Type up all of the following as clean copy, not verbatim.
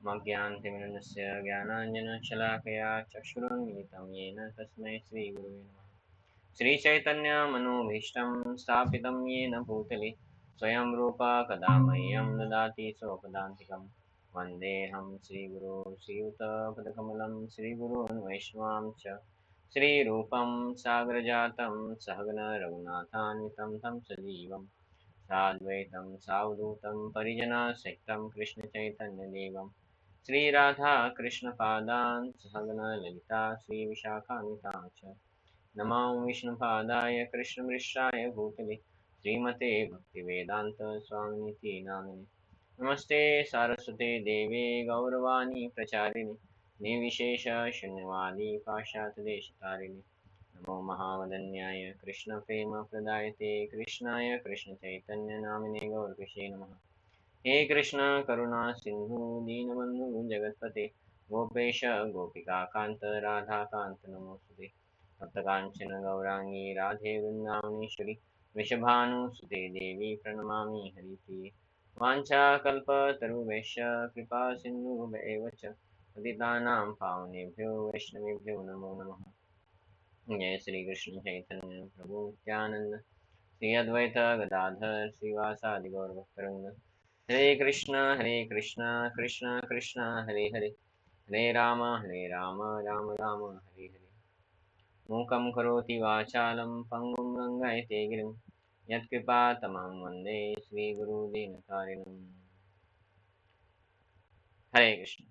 मज्ञानतिमिरस्य ज्ञानाञ्जनशलाकया चक्षुरुन्मिलितं येन तस्मै श्रीगुरुवे नमः। श्रीचैतन्यमनोभीष्टं स्थापितं येन भूतले स्वयं रूपा कदा मह्यं ददाति स्वपदान्तिकं। वन्देऽहं श्रीगुरो श्रीयुतपदकमलं श्रीगुरून् वैष्णवां च श्रीरूपं सागरजातं सहगण रघुनाथान्वितं तं सजीवं साद्वैतं सावधूतं परिजनसहितं कृष्णचैतन्यदेवं श्रीराधा कृष्णपादान् सहगण ललिता श्रीविशाखान्वितां च नमो विष्णुपादाय कृष्णमृषाय भूतले श्रीमते भक्तिवेदांत स्वामिनिति नामिने नमस्ते सारस्वते देवे गौरवाणी प्रचारिणे निर्विशेष शून्यवादी पाश्चात्यदेशतारिणे नमो महावदन्याय कृष्णप्रेम प्रदायते कृष्णाय कृष्णचैतन्य नामिने गौरकृषे नमः। हे कृष्ण करुणा सिंधु दीनबंधु जगतपते गोपेश गोपिकाकांत राधाकांत नमोस्तुते सप्तकांचन गौरांगी राधे वृंदावनेश्वरी वृषभानुसुते देवी प्रणमामि हरिप्रिये वाञ्छाकल्पतरुभ्यश्च कृपा सिन्धुभ्येव च पतितानां पावनेभ्यो वैष्णवेभ्यो नमो नमः। जय श्री कृष्ण चैतन्य प्रभु नित्यानंद श्री अद्वैत गदाधर श्रीवासादि गौरभक्तवृंद हरे कृष्ण कृष्ण कृष्ण हरे हरे हरे राम राम राम हरे हरे। मूकं करोति वाचालं पङ्गुं लङ्घयते गिरिं यत्कृपातमं वन्दे श्रीगुरुदीनतारिणम्। हरे कृष्ण।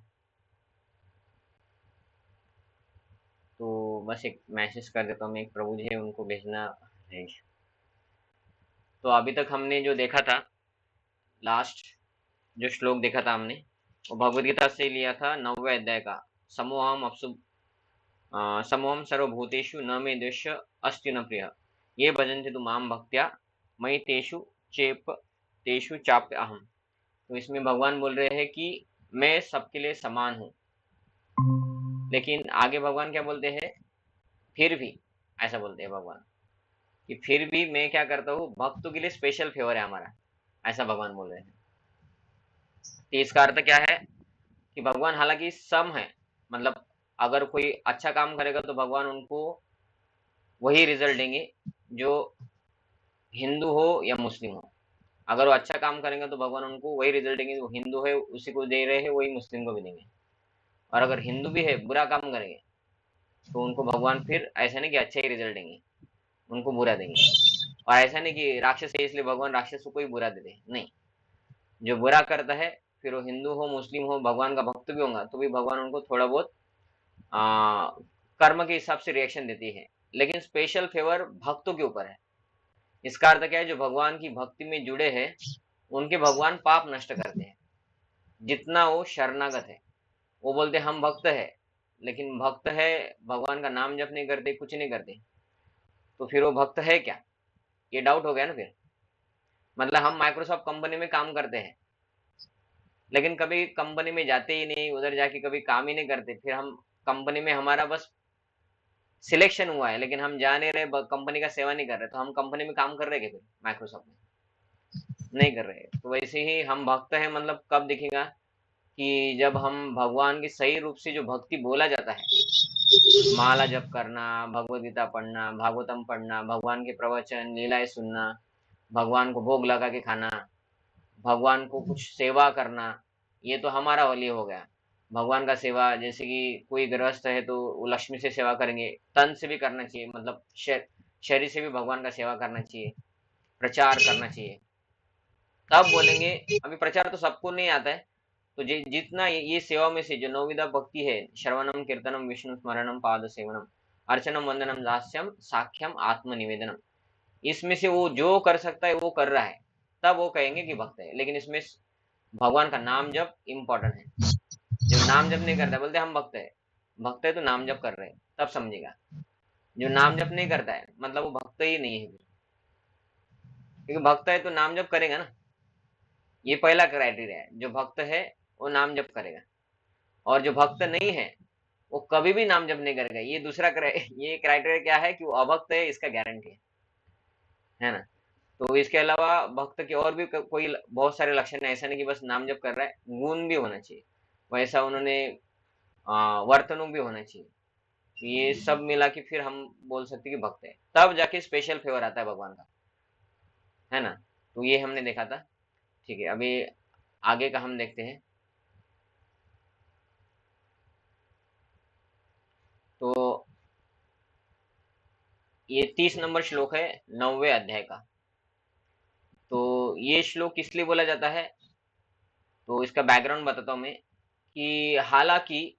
तो बस एक मैसेज कर देता हूँ, एक प्रभु जी है उनको भेजना है। तो अभी तक हमने जो देखा था, लास्ट जो श्लोक देखा था हमने, वो भगवद गीता से लिया था 9वें अध्याय का। समूहम सर्वभूतेषु न मे द्वेष अस्ति न प्रिय ये भजन्ते तु माम भक्त्या मयि तेषु चाप्य अहम। तो इसमें भगवान बोल रहे हैं कि मैं सबके लिए समान हूँ, लेकिन आगे भगवान क्या बोलते हैं, फिर भी, ऐसा बोलते हैं भगवान कि फिर भी मैं क्या करता हूँ, भक्तों के लिए स्पेशल फेवर है हमारा, ऐसा भगवान बोल रहे हैं। तो इसका अर्थ क्या है कि भगवान हालांकि सम है, मतलब अगर कोई अच्छा काम करेगा तो भगवान उनको वही रिजल्ट देंगे जो हिंदू हो या मुस्लिम हो। अगर वो अच्छा काम करेंगे तो भगवान उनको वही रिजल्ट देंगे, वो हिंदू है उसी को दे रहे हैं, वही मुस्लिम को भी देंगे। और अगर हिंदू भी है बुरा काम करेंगे तो उनको भगवान फिर ऐसा नहीं कि अच्छा ही रिजल्ट देंगे, उनको बुरा देंगे। और ऐसा नहीं कि राक्षस है इसलिए भगवान राक्षसों को ही बुरा दे दे, नहीं। जो बुरा करता है, फिर वो हिंदू हो मुस्लिम हो भगवान का भक्त भी होगा तो भी भगवान उनको थोड़ा बहुत आ, कर्म के हिसाब से रिएक्शन देती है, लेकिन स्पेशल फेवर भक्तों के ऊपर है। इसका अर्थ क्या है, जो भगवान की भक्ति में जुड़े हैं उनके भगवान पाप नष्ट करते हैं, जितना वो शरणागत है। वो बोलते हम भक्त है, लेकिन भक्त है भगवान का नाम जप नहीं करते, कुछ नहीं करते, तो फिर वो भक्त है क्या, ये डाउट हो गया ना फिर। मतलब हम माइक्रोसॉफ्ट कंपनी में काम करते हैं, लेकिन कभी कंपनी में जाते ही नहीं, उधर जाके कभी काम ही नहीं करते, फिर हम कंपनी में हमारा बस सिलेक्शन हुआ है लेकिन हम जा नहीं रहे, कंपनी का सेवा नहीं कर रहे, तो हम कंपनी में काम कर रहे हैं क्या फिर माइक्रोसॉफ्ट में? नहीं कर रहे। तो वैसे ही हम भक्त हैं, मतलब कब दिखेगा कि जब हम भगवान की सही रूप से जो भक्ति बोला जाता है, माला जप करना, भगवद गीता पढ़ना, भागवतम पढ़ना, भगवान के प्रवचन लीलाएं सुनना, भगवान को भोग लगा के खाना, भगवान को कुछ सेवा करना, ये तो हमारा वली हो गया। भगवान का सेवा, जैसे कि कोई गृहस्थ है तो वो लक्ष्मी से सेवा करेंगे, तन से भी करना चाहिए, मतलब शरीर से भी भगवान का सेवा करना चाहिए, प्रचार करना चाहिए, तब बोलेंगे। अभी प्रचार तो सबको नहीं आता है, तो जितना ये सेवा में से जो नौविधा भक्ति है, श्रवणम कीर्तनम विष्णु स्मरणम पाद सेवनम अर्चनम वंदनम दास्यम साख्यम आत्मनिवेदनम, इसमें से वो जो कर सकता है वो कर रहा है, तब वो कहेंगे कि भक्त है। लेकिन इसमें भगवान का नाम जप इम्पोर्टेंट है। जो नाम जप नहीं करता बोलते हम भक्त है, भक्त है तो नाम जप कर रहे हैं, तब समझेगा। जो नाम जप नहीं करता है मतलब वो भक्त ही नहीं है, क्योंकि भक्त है तो नाम जप करेगा ना। ये पहला क्राइटेरिया है, जो भक्त है वो नाम जप करेगा, और जो भक्त नहीं है वो कभी भी नाम जप नहीं करेगा। ये दूसरा ये क्राइटेरिया क्या है कि वो अभक्त है, इसका गारंटी है ना। तो इसके अलावा भक्त के और भी कोई बहुत सारे लक्षण है, ऐसा नहीं कि बस नाम जप कर रहा है, गुण भी होना चाहिए। वैसा उन्होंने वर्तनूक भी होना चाहिए। तो ये सब मिला के फिर हम बोल सकते कि भक्त है, तब जाके स्पेशल फेवर आता है भगवान का, है ना। तो ये हमने देखा था। ठीक है, अभी आगे का हम देखते हैं। तो ये 30 नंबर श्लोक है 9वें अध्याय का। तो ये श्लोक किस लिए बोला जाता है, तो इसका बैकग्राउंड बताता हूँ मैं कि हालांकि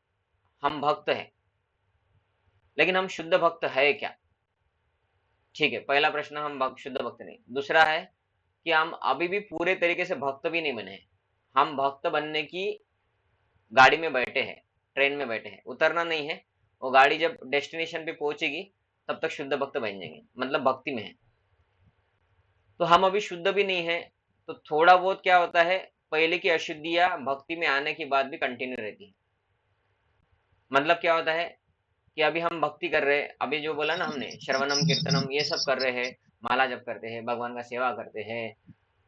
हम भक्त हैं, लेकिन हम शुद्ध भक्त है क्या। ठीक है, पहला प्रश्न, हम शुद्ध भक्त नहीं। दूसरा है कि हम अभी भी पूरे तरीके से भक्त भी नहीं बने हैं। हम भक्त बनने की गाड़ी में बैठे हैं, ट्रेन में बैठे हैं, उतरना नहीं है। वो गाड़ी जब डेस्टिनेशन पे पहुंचेगी तब तक शुद्ध भक्त बन जाएंगे, मतलब भक्ति में है। तो हम अभी शुद्ध भी नहीं है। तो थोड़ा बहुत क्या होता है, पहले की अशुद्धियां भक्ति में आने के बाद भी कंटिन्यू रहती है। मतलब क्या होता है कि अभी हम भक्ति कर रहे हैं, अभी जो बोला ना हमने, श्रवणम कीर्तनम ये सब कर रहे हैं, माला जप करते हैं, भगवान का सेवा करते हैं,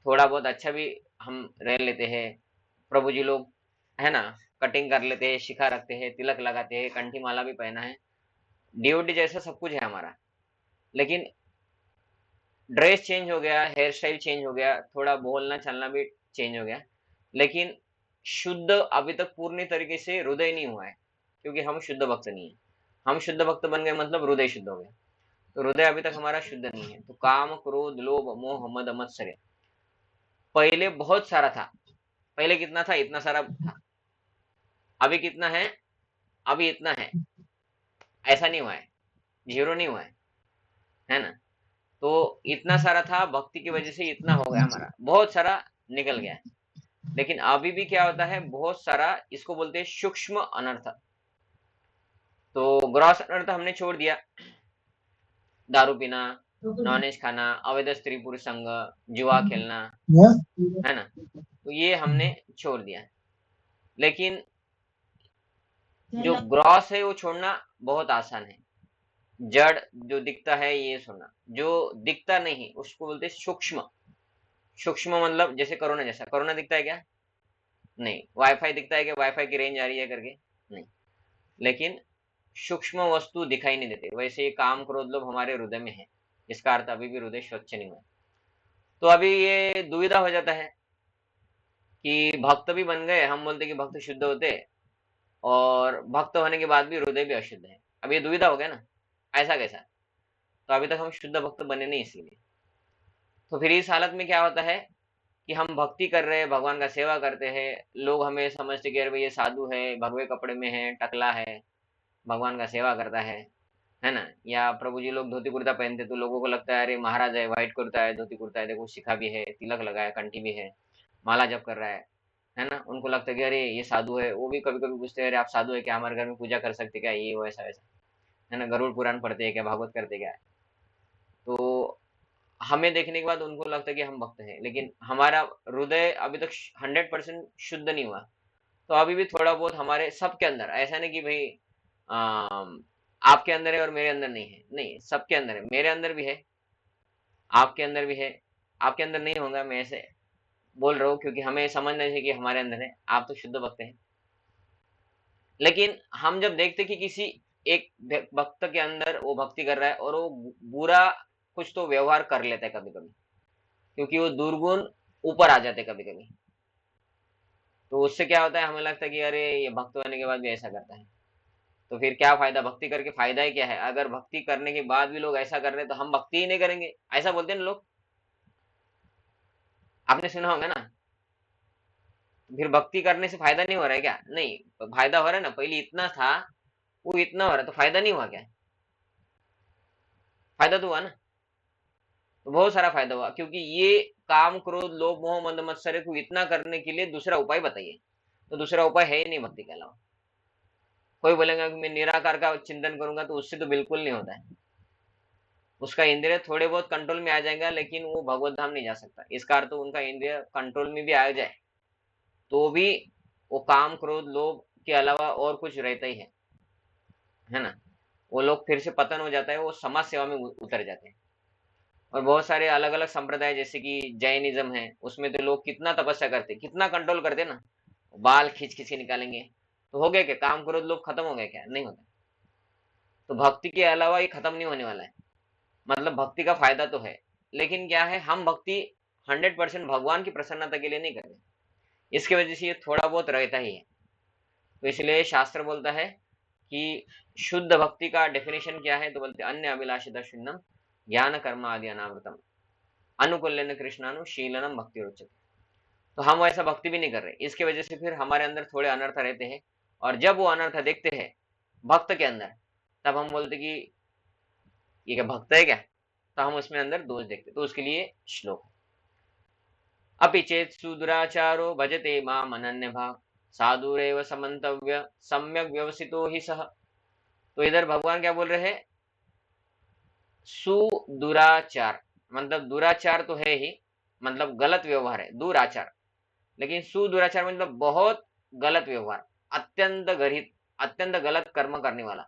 थोड़ा बहुत अच्छा भी हम रह लेते हैं। प्रभु जी लोग, है ना, कटिंग कर लेते हैं, शिखा रखते हैं, तिलक लगाते हैं, कंठी माला भी पहना है, डीओडी जैसा सब कुछ है हमारा। लेकिन ड्रेस चेंज हो गया, हेयर स्टाइल चेंज हो गया, थोड़ा बोलना चलना भी चेंज हो गया, लेकिन शुद्ध अभी तक पूर्ण तरीके से हृदय नहीं हुआ है, क्योंकि हम शुद्ध भक्त नहीं है। हम शुद्ध भक्त बन गए मतलब हृदय शुद्ध हो गया, तो हृदय अभी तक हमारा शुद्ध नहीं है। तो काम क्रोध लोभ मोह मद मत्सर्य पहले बहुत सारा था। पहले कितना था, इतना सारा था। अभी कितना है, अभी इतना है। ऐसा नहीं हुआ है, जीरो नहीं हुआ है ना। तो इतना सारा था, भक्ति की वजह से इतना हो गया, हमारा बहुत सारा निकल गया है। लेकिन अभी भी क्या होता है, बहुत सारा, इसको बोलते हैं सूक्ष्म अनर्थ। तो ग्रॉस अनर्थ हमने छोड़ दिया, दारू पीना, नॉनवेज खाना, अवैध स्त्री पुरुष संग, जुआ खेलना, है ना, तो ये हमने छोड़ दिया। लेकिन जो ग्रॉस है वो छोड़ना बहुत आसान है। जड़ जो दिखता है ये छोड़ना, जो दिखता नहीं उसको बोलते हैं सूक्ष्म। सूक्ष्म मतलब जैसे कोरोना जैसा, कोरोना दिखता है क्या, नहीं। वाईफाई दिखता है कि वाईफाई की रेंज आ रही है करके, नहीं। लेकिन सूक्ष्म वस्तु दिखाई नहीं देते, वैसे ये काम क्रोध लोभ हमारे हृदय में है। इसका अर्थ अभी भी हृदय स्वच्छ नहीं हुआ। तो अभी ये दुविधा हो जाता है कि भक्त भी बन गए, हम बोलते कि भक्त शुद्ध होते, और भक्त होने के बाद भी हृदय भी अशुद्ध है। अब ये दुविधा हो गया ना, ऐसा कैसा। तो अभी तक हम शुद्ध भक्त बने नहीं, इसीलिए। तो फिर इस हालत में क्या होता है कि हम भक्ति कर रहे हैं, भगवान का सेवा करते हैं, लोग हमें समझते कि अरे भाई ये साधु है, भगवे कपड़े में है, टकला है, भगवान का सेवा करता है ना। या प्रभु जी लोग धोती कुर्ता पहनते तो लोगों को लगता है अरे महाराज है, व्हाइट कुर्ता है, धोती कुर्ता है, देखो शिखा भी है, तिलक लगाया, कंठी भी है, माला जप कर रहा है ना। उनको लगता है कि अरे ये साधु है। वो भी कभी कभी पूछते हैं अरे आप साधु है क्या, हमारे घर में पूजा कर सकते क्या, ये वो ऐसा वैसा, है ना, गरुड़ पुराण पढ़ते हैं क्या, भागवत करते क्या। तो हमें देखने के बाद उनको लगता है कि हम भक्त हैं, लेकिन हमारा हृदय अभी तक 100% शुद्ध नहीं हुआ। तो अभी भी थोड़ा बहुत हमारे सबके अंदर, ऐसा नहीं कि भाई अम, आपके अंदर है और मेरे अंदर नहीं है, नहीं, सबके अंदर है। मेरे अंदर भी है, आपके अंदर भी है। आपके अंदर नहीं होगा, मैं ऐसे बोल रहा हूँ क्योंकि हमें समझना चाहिए कि हमारे अंदर है। आप तो शुद्ध भक्त हैं। लेकिन हम जब देखते कि किसी एक भक्त के अंदर वो भक्ति कर रहा है और वो बुरा कुछ तो व्यवहार कर लेता है कभी कभी, क्योंकि वो दुर्गुण ऊपर आ जाते कभी कभी, तो उससे क्या होता है, हमें लगता है कि अरे ये भक्त होने के बाद भी ऐसा करता है। तो फिर क्या फायदा, भक्ति करके फायदा ही क्या है। अगर भक्ति करने के बाद भी लोग ऐसा कर रहे हैं तो हम भक्ति ही नहीं करेंगे, ऐसा बोलते हैं ना लोग, आपने सुना होगा ना। तो फिर भक्ति करने से फायदा नहीं हो रहा है क्या, नहीं, फायदा हो रहा है ना। पहले इतना था, वो इतना हो रहा है, तो फायदा नहीं हुआ क्या, फायदा तो हुआ ना। तो बहुत सारा फायदा हुआ, क्योंकि ये काम क्रोध लोभ मोह मद मत्सर्य को इतना करने के लिए दूसरा उपाय बताइए। तो दूसरा उपाय है ही नहीं भक्ति के अलावा। कोई बोलेगा कि मैं निराकार का चिंतन करूंगा, तो उससे तो बिल्कुल नहीं होता है। उसका इंद्रिय थोड़े बहुत कंट्रोल में आ जाएगा, लेकिन वो भगवत धाम नहीं जा सकता। इसका अर्थ तो उनका इंद्रिय कंट्रोल में भी आ जाए तो भी वो काम क्रोध लोभ के अलावा और कुछ रहता ही है ना। वो लोग फिर से पतन हो जाता है, वो समाज सेवा में उतर जाते हैं। और बहुत सारे अलग अलग संप्रदाय, जैसे कि जैनिज्म है, उसमें तो लोग कितना तपस्या करते, कितना कंट्रोल करते ना, बाल खींच खींच के निकालेंगे, तो हो गया क्या, काम क्रोध लोभ खत्म हो गया क्या? नहीं होता। तो भक्ति के अलावा ये खत्म नहीं होने वाला है। मतलब भक्ति का फायदा तो है, लेकिन क्या है, हम भक्ति 100% भगवान की प्रसन्नता के लिए नहीं करते। इसकी वजह से ये थोड़ा बहुत रहता ही है। तो इसलिए शास्त्र बोलता है कि शुद्ध भक्ति का डेफिनेशन क्या है, तो बोलते अन्य अभिलाषिता शून्यम ज्ञान कर्म आदि अनावृतम अनुकूल्यन कृष्णानु शीलनम भक्ति उच्यते। तो हम वैसा भक्ति भी नहीं कर रहे, इसके वजह से फिर हमारे अंदर थोड़े अनर्थ रहते हैं। और जब वो अनर्थ देखते हैं भक्त के अंदर, तब हम बोलते कि ये क्या भक्त है क्या, तो हम उसमें अंदर दोष देखते। तो उसके लिए श्लोक है, अपि चेत सुदुराचारो भजते माम अनन्य भाव साधुरेव समन्तव्य सम्यक व्यवसितो ही सह। तो इधर भगवान क्या बोल रहे हैं, सुदुराचार मतलब दुराचार तो है ही, मतलब गलत व्यवहार है दुराचार, लेकिन सुदुराचार मतलब बहुत गलत व्यवहार, अत्यंत गरित, अत्यंत गलत कर्म करने वाला।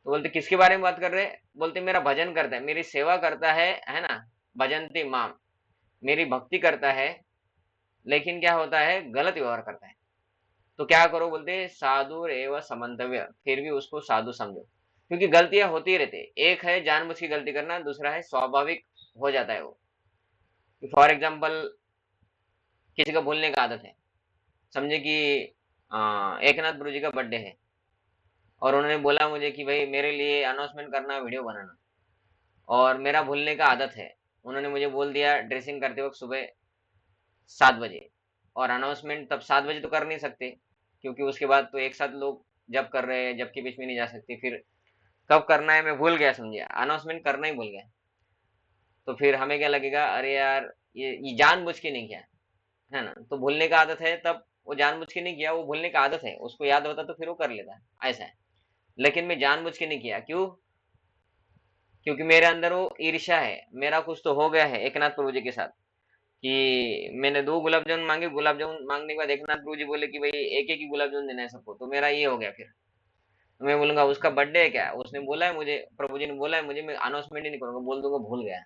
तो बोलते किसके बारे में बात कर रहे हैं, बोलते मेरा भजन करता है, मेरी सेवा करता है ना, भजन्ति माम, मेरी भक्ति करता है, लेकिन क्या होता है, गलत व्यवहार करता है। तो क्या करो, बोलते साधु एवं समन्तव्य, फिर भी उसको साधु समझो, क्योंकि गलतियां होती रहती है। एक है जानबूझ की गलती करना, दूसरा है स्वाभाविक हो जाता है वो। फॉर एग्जाम्पल किसी का भूलने का आदत है, समझे कि एकनाथ गुरु जी का बर्थडे है, और उन्होंने बोला मुझे कि भाई मेरे लिए अनाउंसमेंट करना, वीडियो बनाना, और मेरा भूलने का आदत है। उन्होंने मुझे बोल दिया ड्रेसिंग करते वक्त सुबह 7 बजे, और अनाउंसमेंट तब 7 बजे तो कर नहीं सकते, क्योंकि उसके बाद तो एक साथ लोग जब कर रहे हैं, जबकि बीच में नहीं जा सकते। फिर कब करना है मैं भूल गया, समझिए अनाउंसमेंट करना ही भूल गया। तो फिर हमें क्या लगेगा, अरे यार ये जानबूझ के नहीं किया, है ना। तो भूलने का आदत है, तब वो जानबूझ के नहीं किया, वो भूलने का आदत है, उसको याद होता तो फिर वो कर लेता, ऐसा है। लेकिन मैं जानबूझ के नहीं किया, क्यों, क्योंकि मेरे अंदर वो ईर्ष्या है, मेरा कुछ तो हो गया है एकनाथ प्रभु जी के साथ, कि मैंने 2 गुलाब जामुन मांगे, गुलाब जामुन मांगने के बाद एकनाथ प्रभु जी बोले कि भाई एक एक ही गुलाब जामुन देना है सबको, तो मेरा ये हो गया। फिर तो मैं बोलूंगा उसका बर्थडे है क्या, उसने बोला है मुझे, प्रभु जी ने बोला है मुझे, मैं अनाउंसमेंट ही नहीं करूंगा, बोल दूंगा भूल गया।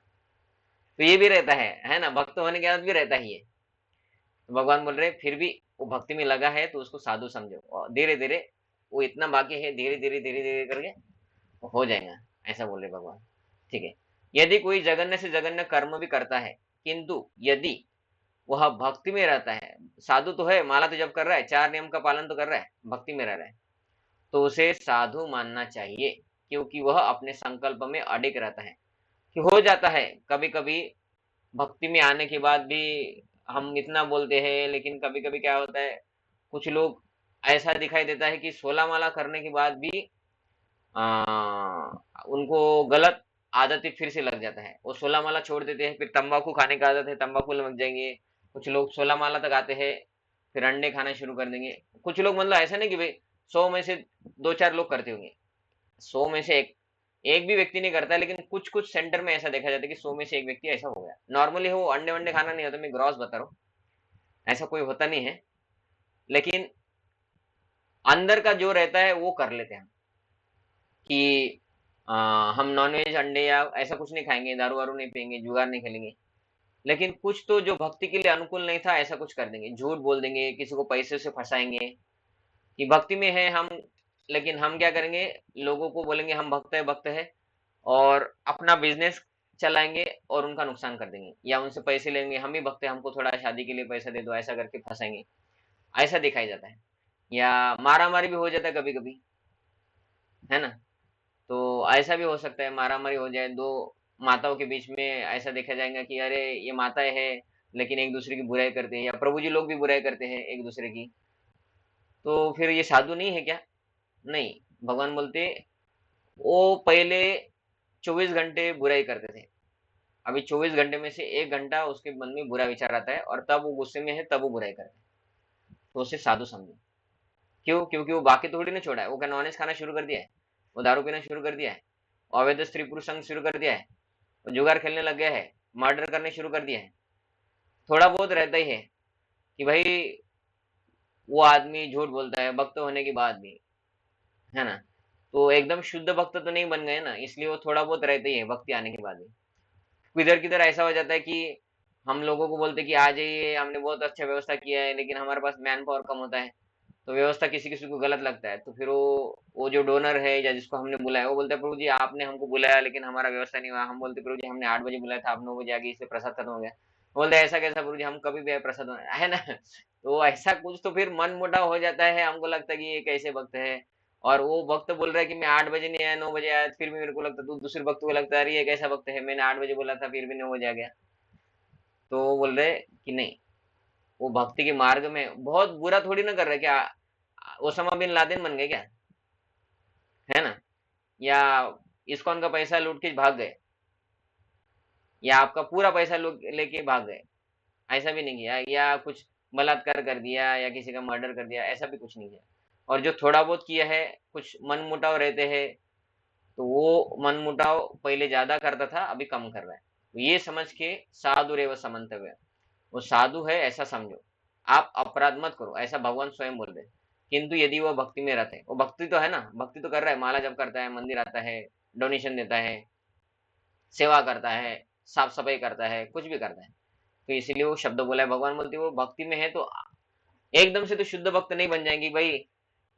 तो ये भी रहता है ना, भक्त होने के बाद भी रहता ही है। तो भगवान बोल रहे फिर भी वो भक्ति में लगा है, तो उसको साधु समझो, और धीरे धीरे वो इतना बाकी है, धीरे धीरे धीरे धीरे करके वो हो जाएगा, ऐसा बोल रहे भगवान। ठीक है, यदि कोई जघन्य से जघन्य कर्म भी करता है, किंतु यदि वह भक्ति में रहता है, साधु तो है, माला तो जब कर रहा है, 4 नियम का पालन तो कर रहा है, भक्ति में रह रहा है, तो उसे साधु मानना चाहिए, क्योंकि वह अपने संकल्प में अडिग रहता है। कि हो जाता है कभी कभी भक्ति में आने के बाद भी हम इतना बोलते हैं, लेकिन कभी कभी क्या होता है, कुछ लोग ऐसा दिखाई देता है कि 16 माला करने के बाद भी उनको गलत आदतें फिर से लग जाता है, वो 16 माला छोड़ देते हैं, फिर तंबाकू खाने का आदत है, तंबाकू लग जाएंगे। कुछ लोग 16 माला तक आते हैं, फिर अंडे खाना शुरू कर देंगे। कुछ लोग मतलब ऐसा नहीं कि भाई 100 में से 2-4 लोग करते होंगे, 100 में से एक एक भी व्यक्ति नहीं करता, लेकिन कुछ कुछ सेंटर में ऐसा देखा जाता है कि 100 में से एक व्यक्ति ऐसा हो गया। नॉर्मली वो अंडे वंडे खाना नहीं होता, मैं ग्रॉस बता रहा हूँ, ऐसा कोई होता नहीं है, लेकिन अंदर का जो रहता है वो कर लेते हैं कि हम नॉनवेज अंडे या ऐसा कुछ नहीं खाएंगे, दारू वारू नहीं पियेंगे, जुगार नहीं खेलेंगे। लेकिन कुछ तो जो भक्ति के लिए अनुकूल नहीं था, ऐसा कुछ कर देंगे, झूठ बोल देंगे, किसी को पैसे से फंसाएंगे कि भक्ति में है हम, लेकिन हम क्या करेंगे, लोगों को बोलेंगे हम भक्त है, और अपना बिजनेस चलाएंगे और उनका नुकसान कर देंगे, या उनसे पैसे लेंगे, हम ही भक्त हैं, हमको थोड़ा शादी के लिए पैसा दे दो, ऐसा करके फंसाएंगे, ऐसा दिखाई जाता है। या मारा मारी भी हो जाता है कभी कभी, है ना। तो ऐसा भी हो सकता है, मारामारी हो जाए दो माताओं के बीच में, ऐसा देखा जाएगा कि अरे ये माताएं हैं, लेकिन एक दूसरे की बुराई करते हैं, या प्रभु जी लोग भी बुराई करते हैं एक दूसरे की, तो फिर ये साधु नहीं है क्या? नहीं, भगवान बोलते वो पहले 24 घंटे बुराई करते थे, अभी 24 घंटे में से 1 घंटा उसके मन में बुरा विचार आता है, और तब वो गुस्से में है, तब वो बुराई करते हैं, तो उसे साधु समझो। क्यों? क्योंकि वो बाकी थोड़ी ना छोड़ा है, वो क्या नॉनवेज खाना शुरू कर दिया है, वो दारू पीना शुरू कर दिया है, अवैध स्त्री पुरुष संग शुरू कर दिया है, वो जुगार खेलने लग गया है, मर्डर करने शुरू कर दिया है। थोड़ा बहुत रहता ही है कि भाई वो आदमी झूठ बोलता है भक्त होने के बाद भी, है ना। तो एकदम शुद्ध भक्त तो नहीं बन गए ना, इसलिए वो थोड़ा बहुत रहता ही है भक्ति आने के बाद भी। किधर किधर ऐसा हो जाता है कि हम लोगों को बोलते कि आ जाइए, हमने बहुत अच्छा व्यवस्था किया है, लेकिन हमारे पास मैन पावर कम होता है, तो व्यवस्था किसी किसी को गलत लगता है, तो फिर वो जो डोनर है या जिसको हमने बुलाया वो बोलता है प्रभु जी आपने हमको बुलाया लेकिन हमारा व्यवस्था नहीं हुआ। हम बोलते प्रभु जी हमने 8 बजे बुलाया था, आप 9 बजे आ गए इसलिए प्रसाद खत्म हो गया। बोलते ऐसा कैसा प्रभु जी, हम कभी भी आए प्रसाद है ना। तो ऐसा कुछ तो फिर मन मुटाव हो जाता है, हमको लगता है कि ये कैसे भक्त है। और वो भक्त बोल रहा है कि मैं 8 बजे नहीं आया, 9 बजे आया, फिर भी मेरे को लगता है दूसरे भक्त को लगता है अरे ये कैसा भक्त है, मैंने 8 बजे बोला था फिर भी 9 बजे आ गया। तो वो बोल रहे कि नहीं, वो भक्ति के मार्ग में बहुत बुरा थोड़ी ना कर रहे क्या। ओसामा बिन लादेन बन गए क्या, है ना। या इस्कॉन का पैसा लूट के भाग गए, या आपका पूरा पैसा लेके भाग गए, ऐसा भी नहीं किया। या कुछ बलात्कार कर दिया या किसी का मर्डर कर दिया, ऐसा भी कुछ नहीं किया। और जो थोड़ा बहुत किया है, कुछ मनमुटाव रहते हैं, तो वो मनमुटाव पहले ज्यादा करता था अभी कम कर रहा है। तो ये समझ के साधु रेव समन्तव्य, वो साधु है ऐसा समझो, आप अपराध मत करो, ऐसा भगवान स्वयं बोल रहे हैं। किंतु यदि वो भक्ति में रहते हैं, वो भक्ति तो है ना, भक्ति तो कर रहा है, माला जप करता है, मंदिर आता है, डोनेशन देता है, सेवा करता है, साफ सफाई करता है, कुछ भी करता है, तो इसीलिए वो शब्द बोला है। भगवान बोलते वो भक्ति में है तो एकदम से तो शुद्ध भक्त नहीं बन जाएंगी भाई।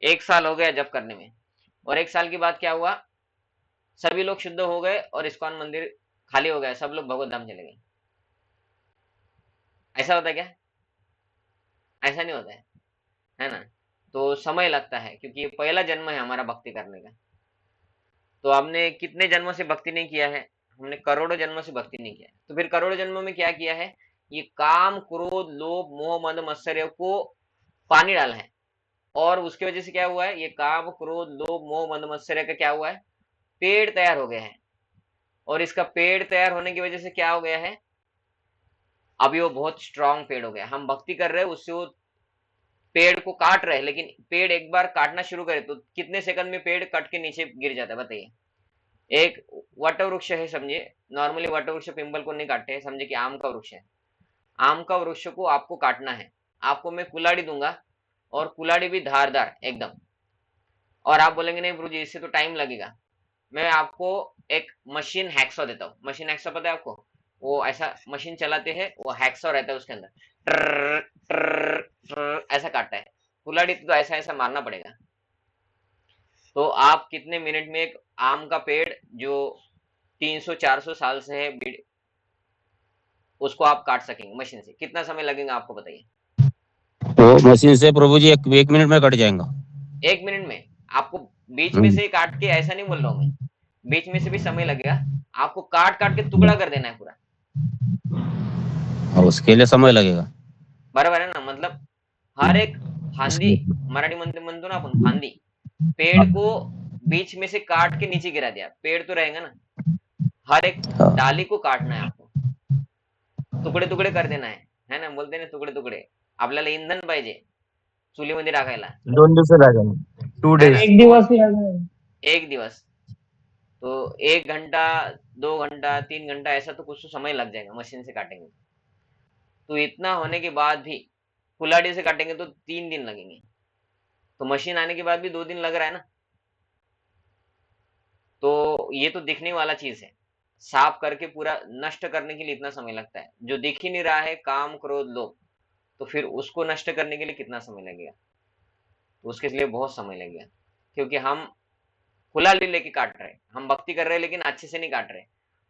1 साल हो गया जप करने में, और 1 साल के बाद क्या हुआ, सभी लोग शुद्ध हो गए और इस्कॉन मंदिर खाली हो गया, सब लोग भगवत धाम चले गए। ऐसा होता है क्या? ऐसा नहीं होता है ना। तो समय लगता है क्योंकि ये पहला जन्म है हमारा भक्ति करने का। तो हमने कितने जन्मों से भक्ति नहीं किया है, हमने करोड़ों जन्मों से भक्ति नहीं किया है। तो फिर करोड़ों जन्मों में क्या किया है, ये काम क्रोध लोभ मोह मद मत्सर्य को पानी डाला है। और उसकी वजह से क्या हुआ है, ये काम क्रोध लोभ मोह मद मत्सर्य का क्या हुआ है, पेड़ तैयार हो गया है। और इसका पेड़ तैयार होने की वजह से क्या हो गया है, अभी वो बहुत स्ट्रांग पेड़ हो गया। हम भक्ति कर रहे हैं, उससे वो पेड़ को काट रहे हैं, लेकिन पेड़ एक बार काटना शुरू करे तो कितने सेकंड में पेड़ कट के नीचे गिर जाता है बताइए। एक वट वृक्ष है समझिए, नॉर्मली वट वृक्ष पिंपल को नहीं काटते हैं, समझे कि आम का वृक्ष है। आम का वृक्ष को आपको काटना है, आपको मैं कुल्हाड़ी दूंगा, और कुल्हाड़ी भी धारदार एकदम। और आप बोलेंगे नहीं गुरु जी इससे तो टाइम लगेगा, मैं आपको एक मशीन हैक्सॉ देता हूँ। मशीन हैक्सॉ पता है आपको, वो ऐसा मशीन चलाते हैं, वो हैक्सॉ रहता है उसके अंदर, ट्र, ट्र, ट्र, ऐसा काटता है। कुल्हाड़ी तो ऐसा ऐसा मारना पड़ेगा। तो आप कितने मिनट में एक आम का पेड़ जो 300-400 साल से है उसको आप काट सकेंगे मशीन से, कितना समय लगेगा आपको बताइए। तो मशीन से प्रभु जी एक मिनट में कट जाएगा। 1 मिनट में आपको, बीच में हम्म। से काट के ऐसा नहीं बोल रहा हूं मैं, बीच में से भी समय लगेगा। आपको काट काट के टुकड़ा कर देना है पूरा। और उसके लिए समय लगेगा। बराबर है ना, मतलब हर एक फांदी, मराठी म्हणतो ना आपण फांदी, पेड़ को बीच में से काट के नीचे गिरा दिया, पेड़ तो रहेगा ना। हर एक हाँ। डाली को काटना है आपको, तुकडे तुकडे कर देना है ना, बोलते ना तुकडे तुकडे। आपल्याला इंधन पाहिजे चुलीमध्ये टाकायला, 2 दिवस लागेल, 2 है ना। days. एक दिवस ही लगा। 1 दिवस, तो 1 घंटा, 2 घंटा, 3 घंटा, ऐसा तो कुछ तो समय लग जाएगा मशीन से काटेंगे। तो इतना होने के बाद भी कुल्हाड़ी से काटेंगे तो 3 दिन लगेंगे, तो मशीन आने के बाद भी 2 दिन लग रहा है ना। तो ये तो दिखने वाला चीज है, साफ करके पूरा नष्ट करने के लिए इतना समय लगता है। जो दिख ही नहीं रहा है काम क्रोध लोभ, तो फिर उसको नष्ट करने के लिए कितना समय लगेगा, तो उसके लिए बहुत समय लगेगा। क्योंकि हम कुल्हाड़ी लेके काट रहे हैं, हम भक्ति कर रहे हैं लेकिन अच्छे से नहीं काट रहे।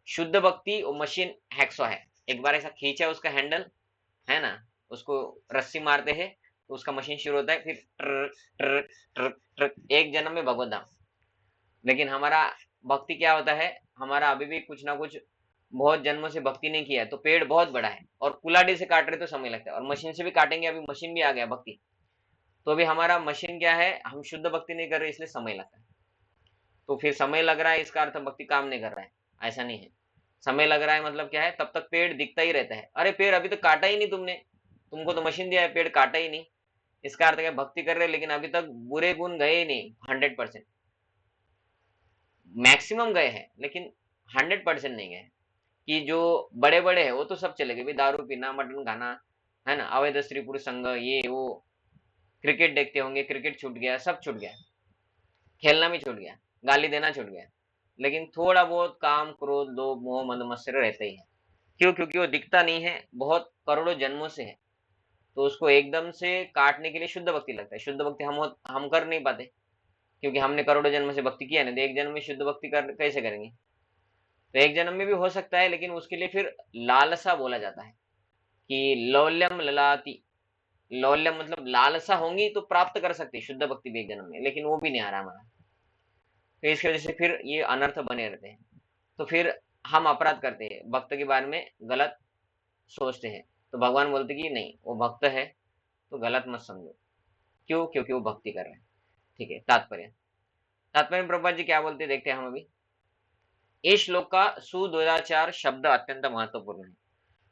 शुद्ध भक्ति वो मशीन हैक्सो है, एक बार ऐसा खींचा उसका हैंडल, है ना, उसको रस्सी मारते हैं तो उसका मशीन शुरू होता है, फिर ट्र, ट्र, ट्र, ट्र, एक जन्म में भगवत धाम। लेकिन हमारा भक्ति क्या होता है, हमारा अभी भी कुछ ना कुछ बहुत जन्मों से भक्ति नहीं किया है, तो पेड़ बहुत बड़ा है और कुल्हाड़ी से काट रहे तो समय लगता है, और मशीन से भी काटेंगे, अभी मशीन भी आ गया भक्ति, तो अभी हमारा मशीन क्या है, हम शुद्ध भक्ति नहीं कर रहे इसलिए समय लगता है। तो फिर समय लग रहा है इसका अर्थ भक्ति काम नहीं कर रहा है, ऐसा नहीं है। समय लग रहा है मतलब क्या है, तब तक पेड़ दिखता ही रहता है, अरे पेड़ अभी तो काटा ही नहीं तुमने, तुमको तो मशीन दिया है, पेड़ काटा ही नहीं। इसका अर्थ क्या, भक्ति कर रहे हैं लेकिन अभी तक बुरे गुण गए ही नहीं 100%। मैक्सिमम गए हैं लेकिन 100% नहीं गए। कि जो बड़े बड़े हैं वो तो सब चले गए भाई, दारू पीना, मटन खाना, है ना, अवैध स्त्री पुरुष संग, ये वो, क्रिकेट देखते होंगे, क्रिकेट छूट गया, सब छूट गया, खेलना भी छूट गया, गाली देना छूट गया। लेकिन थोड़ा बहुत काम क्रोध लोभ मोह मद मत्सर रहते ही है। क्यों? क्योंकि वो दिखता नहीं है, बहुत करोड़ों जन्मों से है। तो उसको एकदम से काटने के लिए शुद्ध भक्ति लगता है। शुद्ध भक्ति हम कर नहीं पाते, क्योंकि हमने करोड़ों जन्म से भक्ति किया नहीं, तो एक जन्म में शुद्ध भक्ति कर कैसे करेंगे? तो एक जन्म में भी हो सकता है, लेकिन उसके लिए फिर लालसा बोला जाता है कि लौल्यम ललाति। लौल्यम मतलब लालसा होंगी तो प्राप्त कर सकती है शुद्ध भक्ति भी एक जन्म में, लेकिन वो भी नहीं आ रहा हमारा। तो इसकी वजह से फिर ये अनर्थ बने रहते हैं। तो फिर हम अपराध करते हैं, भक्त के बारे में गलत सोचते हैं। तो भगवान बोलते कि नहीं, वो भक्त है तो गलत मत समझो। क्यों? क्योंकि वो भक्ति कर रहे हैं। ठीक है, तात्पर्य। तात्पर्य में प्रभुपाद जी क्या बोलते हैं देखते हैं हम अभी। इस श्लोक का सुदुराचार शब्द अत्यंत महत्वपूर्ण है,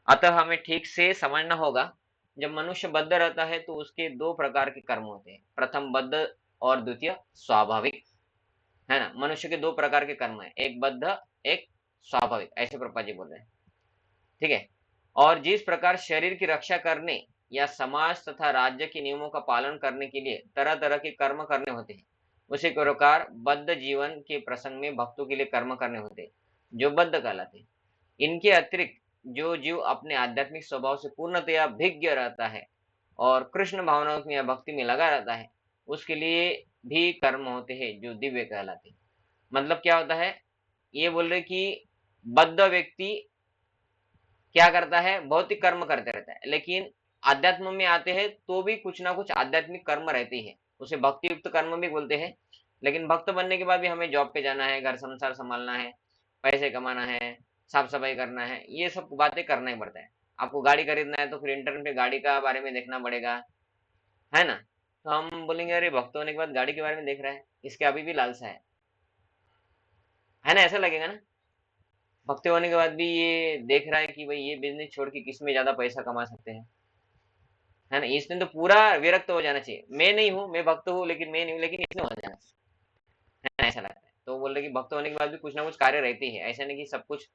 अतः हमें ठीक से समझना होगा। जब मनुष्य बद्ध रहता है तो उसके दो प्रकार के कर्म होते हैं, प्रथम बद्ध और द्वितीय स्वाभाविक, है ना। मनुष्य के दो प्रकार के कर्म है, एक बद्ध एक स्वाभाविक, ऐसे प्रभुपाद जी बोल रहे हैं। ठीक है। और जिस प्रकार शरीर की रक्षा करने या समाज तथा राज्य के नियमों का पालन करने के लिए तरह तरह के कर्म करने होते हैं, उसी प्रकार बद्ध जीवन के प्रसंग में भक्तों के लिए कर्म करने होते हैं, जो बद्ध कहलाते हैं। इनके अतिरिक्त जो जीव अपने आध्यात्मिक स्वभाव से पूर्णतया भिज्ञ रहता है और कृष्ण भावनाओं में या भक्ति में लगा रहता है, उसके लिए भी कर्म होते हैं जो दिव्य कहलाते हैं। मतलब क्या होता है? ये बोल रहे कि बद्ध व्यक्ति क्या करता है? भौतिक कर्म करते रहता है, लेकिन आध्यात्म में आते हैं तो भी कुछ ना कुछ आध्यात्मिक कर्म रहती है, उसे भक्ति युक्त कर्म भी बोलते हैं। लेकिन भक्त बनने के बाद भी हमें जॉब पे जाना है, घर संसार संभालना है, पैसे कमाना है, साफ सफाई करना है, ये सब बातें करना ही पड़ता है। आपको गाड़ी खरीदना है तो फिर इंटरनेट पे गाड़ी का बारे में देखना पड़ेगा, है ना। तो हम बोलेंगे अरे भक्त होने के बाद गाड़ी के बारे में देख रहा है, इसके अभी भी लालसा है ना, ऐसा लगेगा ना। भक्त होने के बाद भी ये देख रहा है कि भाई ये बिजनेस छोड़ के किस में ज्यादा पैसा कमा सकते हैं, है ना। इसने तो पूरा विरक्त हो जाना चाहिए, मैं नहीं हूँ, मैं भक्त हूँ लेकिन मैं नहीं हूँ, लेकिन इसने हो जाना चाहिए, है ना, ऐसा लगता है। तो बोल रहे कि भक्त होने के बाद भी कुछ ना कुछ कार्य रहती है, ऐसा नहीं कि सब कुछ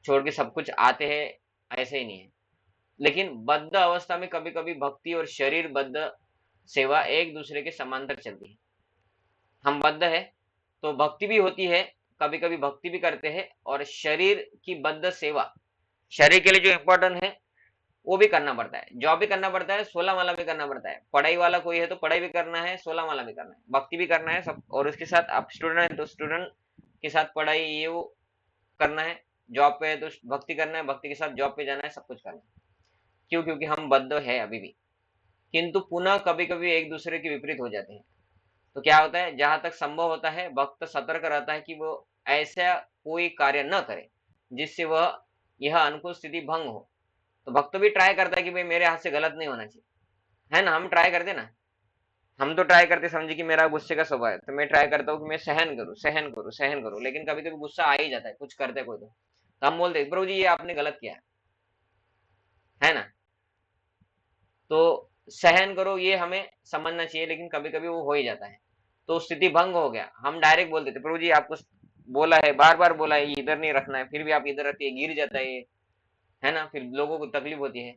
छोड़ के सब कुछ आते हैं, ऐसे ही नहीं है। लेकिन बद्ध अवस्था में कभी कभी भक्ति और शरीर बद्ध सेवा एक दूसरे के समांतर चलती है। हम बद्ध है तो भक्ति भी होती है, कभी कभी भक्ति भी करते हैं, और शरीर की बद्ध सेवा, शरीर के लिए जो इम्पोर्टेंट है वो भी करना पड़ता है, जॉब भी करना पड़ता है, 16 वाला भी करना पड़ता है, पढ़ाई वाला कोई है तो पढ़ाई भी करना है, 16 वाला भी करना है, भक्ति भी करना है सब। और उसके साथ आप स्टूडेंट है तो स्टूडेंट के साथ पढ़ाई ये वो करना है, जॉब पे है तो भक्ति करना है, भक्ति के साथ जॉब पे जाना है, सब कुछ करना है। क्यों? क्योंकि हम बद्ध है अभी भी। किंतु पुनः कभी कभी एक दूसरे के विपरीत हो जाते हैं। तो क्या होता है, जहां तक संभव होता है भक्त सतर्क रहता है कि वो ऐसा कोई कार्य न करे जिससे वह यह अनुकूल स्थिति भंग हो। तो भक्त भी ट्राई करता है कि भाई मेरे हाथ से गलत नहीं होना चाहिए, है ना। हम ट्राई करते ना, हम तो ट्राई करते, समझे कि मेरा गुस्से का स्वभाव है तो मैं ट्राई करता हूँ कि मैं सहन करूँ सहन करूँ सहन करूँ, लेकिन कभी कभी गुस्सा आ ही जाता है, कुछ करते कोई तो हम बोलते प्रभु जी ये आपने गलत किया है ना। तो सहन करो ये हमें समझना चाहिए, लेकिन कभी कभी वो हो ही जाता है, तो स्थिति भंग हो गया, हम डायरेक्ट बोल देते प्रभु जी आपको बोला है, बार बार बोला है ये इधर नहीं रखना है, फिर भी आप इधर रखते गिर जाता है ये, है ना, फिर लोगों को तकलीफ होती है।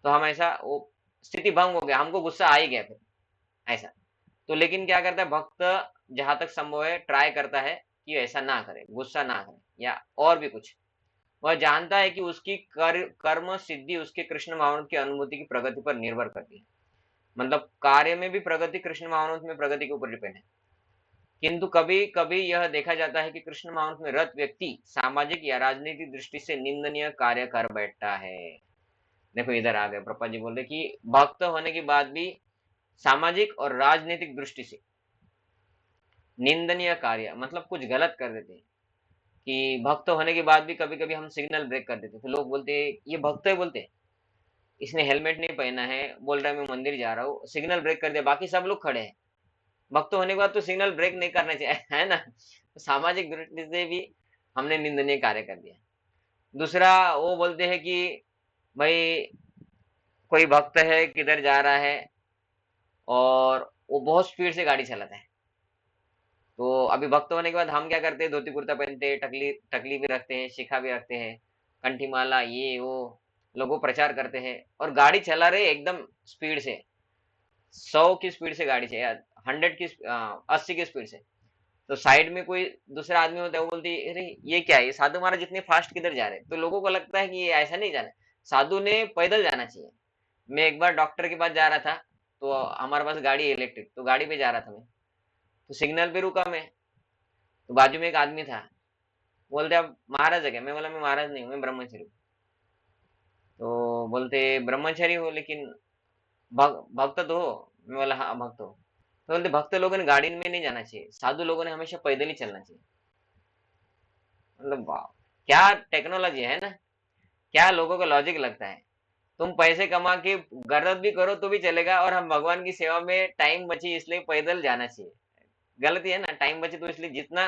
तो हम ऐसा, वो स्थिति भंग हो गया, हमको गुस्सा आ ही गया फिर ऐसा। तो लेकिन क्या करता है भक्त, जहां तक संभव है ट्राई करता है कि ऐसा ना करे, गुस्सा ना करे या और भी कुछ। वह जानता है कि उसकी कर्म सिद्धि उसके कृष्ण भावना की अनुभूति की प्रगति पर निर्भर करती है। मतलब कार्य में भी प्रगति कृष्ण भावना में प्रगति के ऊपर डिपेंड है। किंतु कभी कभी यह देखा जाता है कि कृष्ण भावना में रत व्यक्ति सामाजिक या राजनीतिक दृष्टि से निंदनीय कार्य कर बैठता है। देखो इधर आ गए प्रभुपाद जी बोल रहे कि भक्त होने के बाद भी सामाजिक और राजनीतिक दृष्टि से निंदनीय कार्य, मतलब कुछ गलत कर देते हैं। कि भक्त होने के बाद भी कभी कभी हम सिग्नल ब्रेक कर देते, तो लोग बोलते हैं ये भक्त है, बोलते हैं इसने हेलमेट नहीं पहना है, बोल रहा है मैं मंदिर जा रहा हूँ, सिग्नल ब्रेक कर दिया, बाकी सब लोग खड़े हैं। भक्त होने के बाद तो सिग्नल ब्रेक नहीं करना चाहिए, है ना। तो सामाजिक दृष्टि से भी हमने निंदनीय कार्य कर दिया। दूसरा वो बोलते हैं कि भाई कोई भक्त है किधर जा रहा है और वो बहुत स्पीड से गाड़ी चलाता है, तो अभी भक्त होने के बाद हम क्या करते हैं, धोती कुर्ता पहनते हैं, टकली टकली भी रखते हैं, शिखा भी रखते हैं, कंठी माला ये वो, लोगों प्रचार करते हैं, और गाड़ी चला रहे एकदम स्पीड से, 100 की स्पीड से गाड़ी चाहिए, 100 की 80 की स्पीड से। तो साइड में कोई दूसरा आदमी होता है, वो बोलती है अरे ये क्या है, ये साधु महाराज जितने फास्ट किधर जा रहे हैं। तो लोगों को लगता है कि ये ऐसा नहीं जाना है, साधु ने पैदल जाना चाहिए, मैं एक बार डॉक्टर के पास जा रहा था, तो हमारे पास गाड़ी है इलेक्ट्रिक, तो गाड़ी पे जा रहा था मैं, तो सिग्नल पे रुका मैं, तो बाजू में एक आदमी था, बोलते आप महाराज है क्या? मैं बोला मैं महाराज नहीं हूँ, मैं ब्रह्मचारी हूँ। तो बोलते ब्रह्मचारी हो लेकिन भक्त तो हो? मैं बोला हाँ भक्त हो। तो बोलते भक्त लोगों ने गाड़ी में नहीं जाना चाहिए, साधु लोगों ने हमेशा पैदल ही चलना चाहिए। मतलब वाह, क्या टेक्नोलॉजी है ना, क्या लोगों का लॉजिक लगता है। तुम पैसे कमा के गलत भी करो तो भी चलेगा, और हम भगवान की सेवा में टाइम बची इसलिए पैदल जाना चाहिए। गलती है ना, टाइम बचे तो इसलिए जितना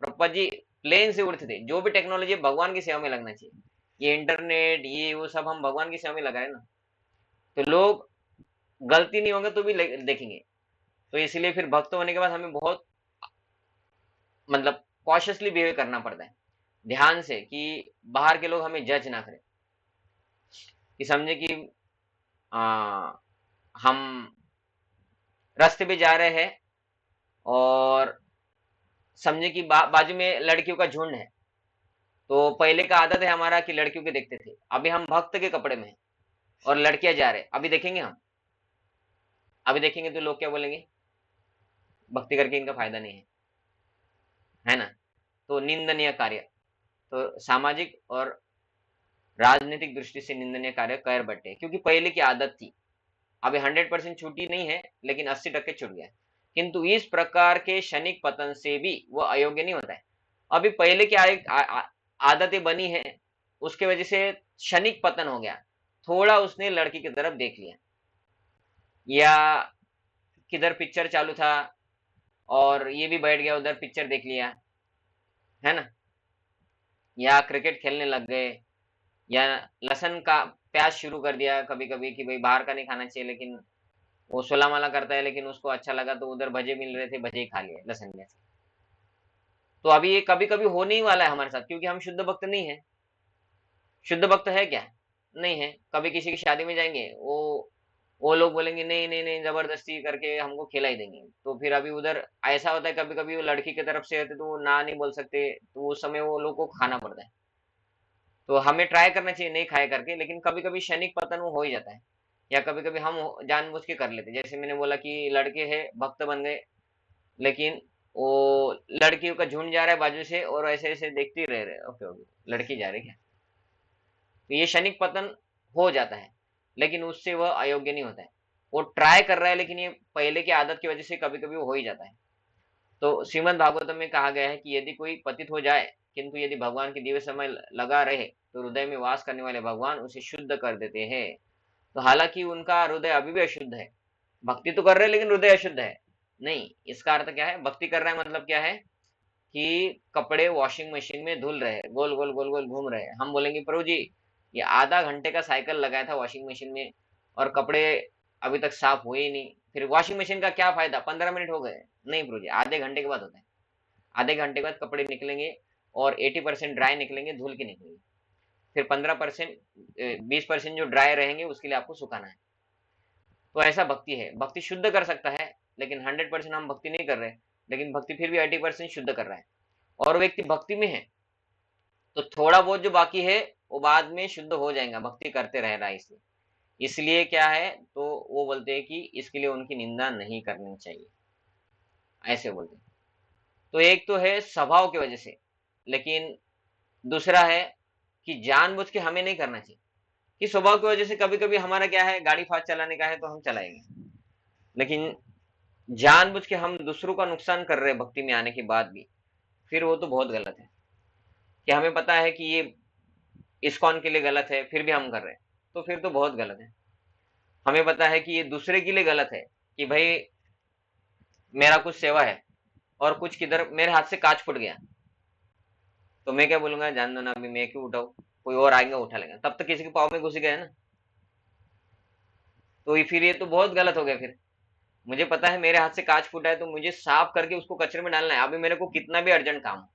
प्रभुपाद जी प्लेन से उड़ते थे, जो भी टेक्नोलॉजी भगवान की सेवा में लगना चाहिए। ये इंटरनेट ये वो सब हम भगवान की सेवा में लगा रहे हैं ना, तो लोग गलती नहीं होंगे तो भी देखेंगे। तो इसलिए फिर भक्त होने के बाद हमें बहुत मतलब कॉशियसली बिहेव करना पड़ता है, ध्यान से, कि बाहर के लोग हमें जज ना करें, कि समझे कि आ, हम रास्ते पे जा रहे हैं और समझे कि बाजू में लड़कियों का झुंड है। तो पहले का आदत है हमारा कि लड़कियों के देखते थे, अभी हम भक्त के कपड़े में हैं और लड़कियां जा रहे, अभी देखेंगे हम, अभी देखेंगे तो लोग क्या बोलेंगे, भक्ति करके इनका फायदा नहीं है ना। तो निंदनीय कार्य, तो सामाजिक और राजनीतिक दृष्टि से निंदनीय कार्य कर बैठे, क्योंकि पहले की आदत थी। अभी 100% छूटी नहीं है, लेकिन 80% छूट गया है। किंतु इस प्रकार के क्षणिक पतन से भी वह अयोग्य नहीं होता है। अभी पहले की आदतें बनी है, उसके वजह से क्षणिक पतन हो गया, थोड़ा उसने लड़की की तरफ देख लिया, या किधर पिक्चर चालू था और ये भी बैठ गया उधर पिक्चर देख लिया, है ना, या क्रिकेट खेलने लग गए, या लहसुन का प्याज शुरू कर दिया कभी कभी कि भाई बाहर का नहीं खाना चाहिए, लेकिन वो सोला माला करता है, लेकिन उसको अच्छा लगा तो उधर भजे मिल रहे थे, भजे ही खा लिए लहसुन में से। तो अभी ये कभी कभी होने ही वाला है हमारे साथ, क्योंकि हम शुद्ध भक्त नहीं है। शुद्ध भक्त है क्या? नहीं है। कभी किसी की शादी में जाएंगे, वो लोग बोलेंगे नहीं नहीं नहीं, जबरदस्ती करके हमको खिला ही देंगे, तो फिर अभी उधर ऐसा होता है, कभी कभी वो लड़की की तरफ से होते तो वो ना नहीं बोल सकते, तो उस समय वो लोग को खाना पड़ता है। तो हमें ट्राई करना चाहिए नहीं खाए करके, लेकिन कभी कभी क्षणिक पतन वो हो ही जाता है, या कभी कभी हम जानबूझ के कर लेते हैं। जैसे मैंने बोला कि लड़के हैं भक्त बन गए, लेकिन वो लड़कियों का झुंड जा रहा है बाजू से और ऐसे ऐसे देखते ही रह रहे, ओके ओके लड़की जा रही क्या, तो ये क्षणिक पतन हो जाता है, लेकिन उससे वह अयोग्य नहीं होता है। वो ट्राई कर रहा है, लेकिन ये पहले की आदत की वजह से कभी कभी वो हो ही जाता है। तो श्रीमद् भागवतम में कहा गया है कि यदि कोई पतित हो जाए, किंतु यदि भगवान की दिव्य समय लगा रहे, तो हृदय में वास करने वाले भगवान उसे शुद्ध कर देते हैं। तो हालांकि उनका हृदय अभी भी अशुद्ध है, भक्ति तो कर रहे हैं लेकिन हृदय अशुद्ध है। नहीं, इसका अर्थ क्या है, भक्ति कर रहा है मतलब क्या है, कि कपड़े वॉशिंग मशीन में धुल रहे हैं, गोल गोल गोल गोल घूम रहे हैं। हम बोलेंगे प्रभु जी ये आधा घंटे का साइकिल लगाया था वॉशिंग मशीन में और कपड़े अभी तक साफ हुए ही नहीं, फिर वॉशिंग मशीन का क्या फायदा, 15 मिनट हो गए। नहीं प्रभु जी, आधे घंटे के बाद होता है। आधे घंटे के बाद कपड़े निकलेंगे और 80% ड्राई निकलेंगे, धुल के निकलेंगे। फिर 15% 20% जो ड्राई रहेंगे उसके लिए आपको सुखाना है। तो ऐसा भक्ति है, भक्ति शुद्ध कर सकता है, लेकिन 100% हम भक्ति नहीं कर रहे, लेकिन भक्ति फिर भी 80% शुद्ध कर रहा है। और व्यक्ति भक्ति में है तो थोड़ा बहुत जो बाकी है वो बाद में शुद्ध हो जाएगा, भक्ति करते रह रहा है इसलिए। इसलिए क्या है, तो वो बोलते हैं कि इसके लिए उनकी निंदा नहीं करनी चाहिए, ऐसे बोलते हैं। तो एक तो है स्वभाव की वजह से, लेकिन दूसरा है कि जानबूझ के हमें नहीं करना चाहिए, कि स्वभाव की वजह से कभी कभी हमारा क्या है, गाड़ी फास्ट चलाने का है तो हम चलाएंगे, लेकिन जानबूझ के हम दूसरों का नुकसान कर रहे हैं भक्ति में आने के बाद भी, फिर वो तो बहुत गलत है। कि हमें पता है कि ये इस्कॉन के लिए गलत है फिर भी हम कर रहे हैं, तो फिर तो बहुत गलत है। हमें पता है कि ये दूसरे के लिए गलत है, कि भाई मेरा कुछ सेवा है और कुछ किधर मेरे हाथ से कांच फूट गया, तो मैं क्या बोलूंगा, जान दो ना, अभी मैं क्यों उठाऊं, कोई और आएगा उठा लेगा, तब तक किसी के पाँव में घुस गया है ना। तो फिर ये तो बहुत गलत हो गया। फिर मुझे पता है मेरे हाथ से कांच फूटा है तो मुझे साफ करके उसको कचरे में डालना है, अभी मेरे को कितना भी अर्जेंट काम हो,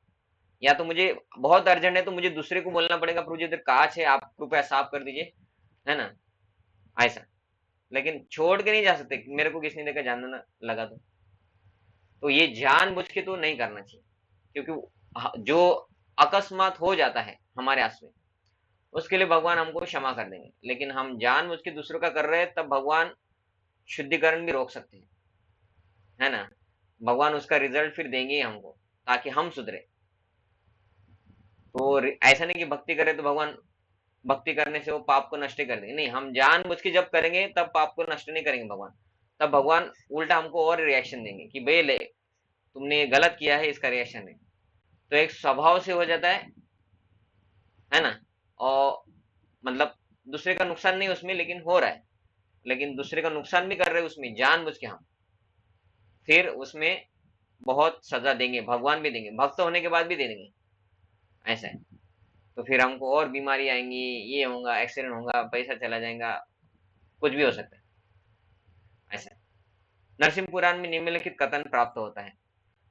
या तो मुझे बहुत अर्जेंट है तो मुझे दूसरे को बोलना पड़ेगा, प्रभु जी इधर कांच है आप कृपया साफ कर दीजिए, है ना, ऐसा। लेकिन छोड़ के नहीं जा सकते, मेरे को किसने देखा जानना लगा तो ये जानबूझ के तो नहीं करना चाहिए, क्योंकि जो अकस्मात हो जाता है हमारे हाथ में, उसके लिए भगवान हमको क्षमा कर देंगे। लेकिन हम जानबूझ के दूसरों का कर रहे हैं, तब भगवान शुद्धिकरण भी रोक सकते हैं, है ना? भगवान उसका रिजल्ट फिर देंगे ही हमको, ताकि हम सुधरे। तो ऐसा नहीं कि भक्ति करे तो भगवान भक्ति करने से वो पाप को नष्ट कर देंगे, नहीं, हम जानबूझ के जब करेंगे तब पाप को नष्ट नहीं करेंगे भगवान। तब भगवान उल्टा हमको और रिएक्शन देंगे कि भाई ले, तुमने ये गलत किया है, इसका रिएक्शन है। तो एक स्वभाव से हो जाता है ना? और मतलब दूसरे का नुकसान नहीं उसमें, लेकिन हो रहा है, लेकिन दूसरे का नुकसान भी कर रहे हैं उसमें जानबूझ के हम, फिर उसमें बहुत सजा देंगे, भगवान भी देंगे, भक्त होने के बाद भी दे देंगे, ऐसा है। तो फिर हमको और बीमारी आएंगी, ये होगा, एक्सीडेंट होगा, पैसा चला जाएगा, कुछ भी हो सकता है, ऐसा। नरसिंह पुराण में निम्नलिखित कथन प्राप्त होता है।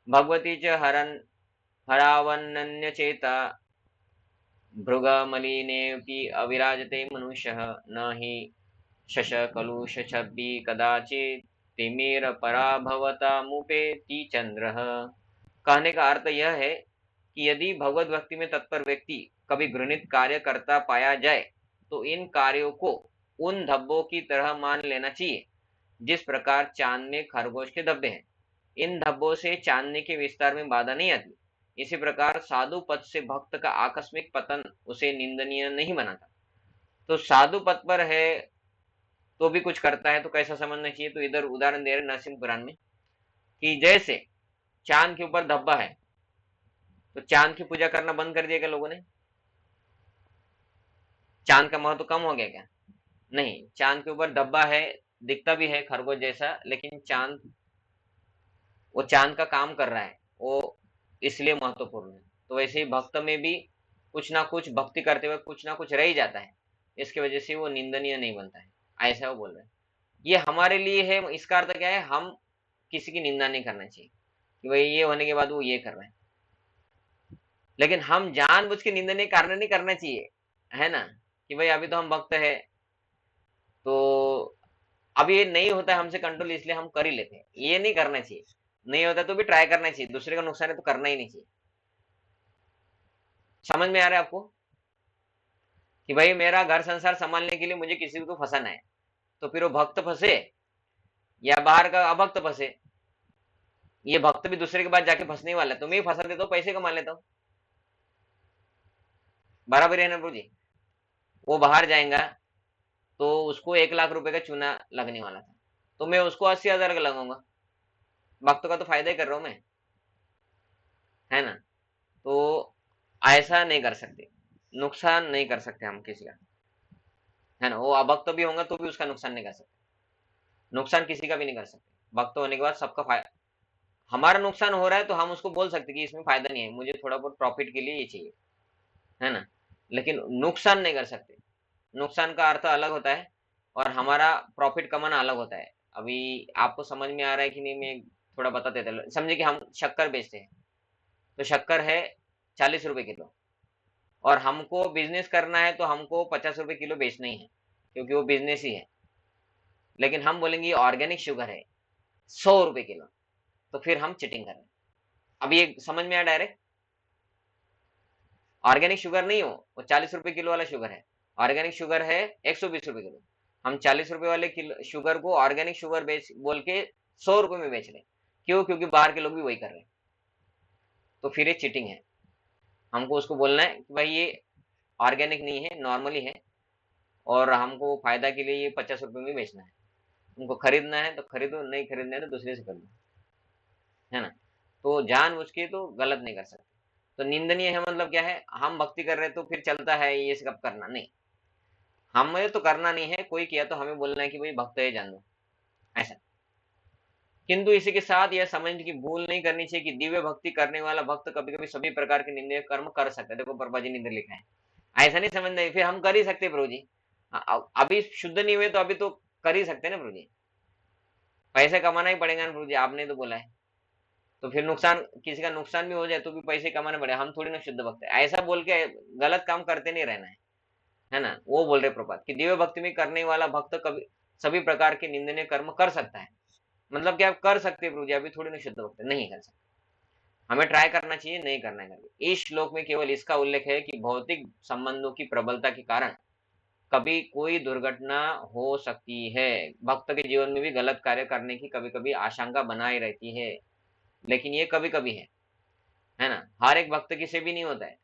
भगवती च हरन हरावन्नन्य चेता भृगमलिनेऽपि अविराजते मनुष्यः न हि शशकलुषछब्बि कदाचित् तिमिरपराभवतामुपेति चंद्रः। कहने का अर्थ यह है कि यदि भगवत भक्ति में तत्पर व्यक्ति कभी घृणित कार्य करता पाया जाए, तो इन कार्यों को उन धब्बों की तरह मान लेना चाहिए जिस प्रकार चांद में खरगोश के धब्बे हैं। इन धब्बों से चांदनी के विस्तार में बाधा नहीं आती। इसी प्रकार साधु पद से भक्त का आकस्मिक पतन उसे निंदनीय नहीं बनाता। तो साधु पद पर है तो भी कुछ करता है तो कैसा समझना चाहिए? तो इधर उदाहरण दे रहे नरसिंह पुराण में कि जैसे चांद के ऊपर धब्बा है, तो चांद की पूजा करना बंद कर दिया क्या लोगों ने? चांद का महत्व कम हो गया क्या? नहीं, चांद के ऊपर धब्बा है, दिखता भी है खरगोश जैसा, लेकिन चांद, वो चांद का काम कर रहा है, वो इसलिए महत्वपूर्ण है। तो वैसे ही भक्त में भी कुछ ना कुछ भक्ति करते हुए कुछ ना कुछ रह ही जाता है, इसकी वजह से वो निंदनीय नहीं बनता है, ऐसा वो बोल रहे हैं। ये हमारे लिए है, इसका अर्थ क्या है? हम किसी की निंदा नहीं करना चाहिए कि भाई ये होने के बाद वो ये कर रहा है, लेकिन हम जानबूझ के निंदनीय कारण नहीं करना चाहिए, है ना? कि भाई अभी तो हम भक्त है, तो अब ये नहीं होता है हमसे कंट्रोल, इसलिए हम कर ही लेते हैं, ये नहीं करना चाहिए। नहीं होता तो भी ट्राई करना चाहिए, दूसरे का नुकसान है तो करना ही नहीं चाहिए। समझ में आ रहा है आपको कि भाई मेरा घर संसार संभालने के लिए मुझे किसी को फंसाना है, तो फिर वो भक्त फंसे या बाहर का अभक्त फंसे, ये भक्त भी दूसरे के बाद जाके फंसने वाला है, तो मैं ही फंसा देता हूँ, पैसे कमा लेता हूँ, बराबर है ना प्रभु जी? वो बाहर जाएगा तो उसको 1 लाख रुपए का चूना लगने वाला था, तो मैं उसको 80,000 का लगाऊंगा, भक्त का तो फायदा ही कर रहा हूं मैं, है ना? तो ऐसा नहीं कर सकते, नुकसान नहीं कर सकते हम किसी का, है ना? वो अभक्त भी होगा तो भी उसका नुकसान नहीं कर सकते, नुकसान किसी का भी नहीं कर सकते। भक्त होने के बाद सबका फायदा, हमारा नुकसान हो रहा है तो हम उसको बोल सकते कि इसमें फायदा नहीं है, मुझे थोड़ा बहुत प्रॉफिट के लिए ये चाहिए, है ना? लेकिन नुकसान नहीं कर सकते। नुकसान का अर्थ अलग होता है और हमारा प्रॉफिट कमाना अलग होता है। अभी आपको समझ में आ रहा है कि नहीं? मैं थोड़ा बता देता हूँ। समझे कि हम शक्कर बेचते हैं, तो शक्कर है 40 रुपए किलो, और हमको बिजनेस करना है तो हमको 50 रुपए किलो बेचना ही है, क्योंकि वो बिजनेस ही है। लेकिन हम बोलेंगे ऑर्गेनिक शुगर है 100 रुपए किलो, तो फिर हम चिटिंग कर रहे हैं। अब ये समझ में आया डायरेक्ट? ऑर्गेनिक शुगर नहीं हो, वो 40 रुपए किलो वाला शुगर है। ऑर्गेनिक शुगर है 120 रुपए किलो, हम 40 रुपए वाले किलो शुगर को ऑर्गेनिक शुगर बेच बोल के 100 रुपए में बेच रहे हैं। क्यों? क्योंकि बाहर के लोग भी वही कर रहे हैं, तो फिर ये चीटिंग है। हमको उसको बोलना है कि भाई ये ऑर्गेनिक नहीं है, नॉर्मली है, और हमको फायदा के लिए ये 50 रुपए में बेचना है। तुमको खरीदना है तो खरीदो, नहीं खरीदना है तो दूसरे से कर लो, है ना? तो जानबूझ के तो गलत नहीं कर सकते। तो निंदनीय है मतलब क्या है? हम भक्ति कर रहे हैं तो फिर चलता है ये सब करना नहीं, हमें तो करना नहीं है, कोई किया तो हमें बोलना है कि भाई भक्त है, जान दो, ऐसा। किंतु इसी के साथ यह समझने की भूल नहीं करनी चाहिए कि दिव्य भक्ति करने वाला भक्त कभी कभी सभी प्रकार के निंदनीय कर्म कर सकता है। देखो प्रभा जी ने इधर लिखा है, ऐसा नहीं समझना है फिर हम कर ही सकते प्रभु जी। अभी शुद्ध नहीं हुए तो अभी तो कर ही सकते ना प्रभु जी, पैसे कमाना ही पड़ेगा ना प्रभु जी, आपने तो बोला है। तो फिर नुकसान, किसी का नुकसान भी हो जाए तो भी पैसे कमाने पड़े, हम थोड़ी ना शुद्ध भक्त है, ऐसा बोल के गलत काम करते नहीं रहना है ना? वो बोल रहे प्रभात कि दिव्य भक्ति में करने वाला भक्त कभी सभी प्रकार के निंदनीय कर्म कर सकता है। मतलब क्या कर सकते हैं प्रभु जी? अभी थोड़ी ना शुद्ध भक्त नहीं कर सकते, हमें ट्राई करना चाहिए, नहीं करना चाहिए। इस श्लोक में केवल इसका उल्लेख है कि भौतिक संबंधों की प्रबलता के कारण कभी कोई दुर्घटना हो सकती है। भक्त के जीवन में भी गलत कार्य करने की कभी-कभी आशंका बनाई रहती है, लेकिन ये कभी-कभी है ना? हर एक भक्त की से भी नहीं होता है।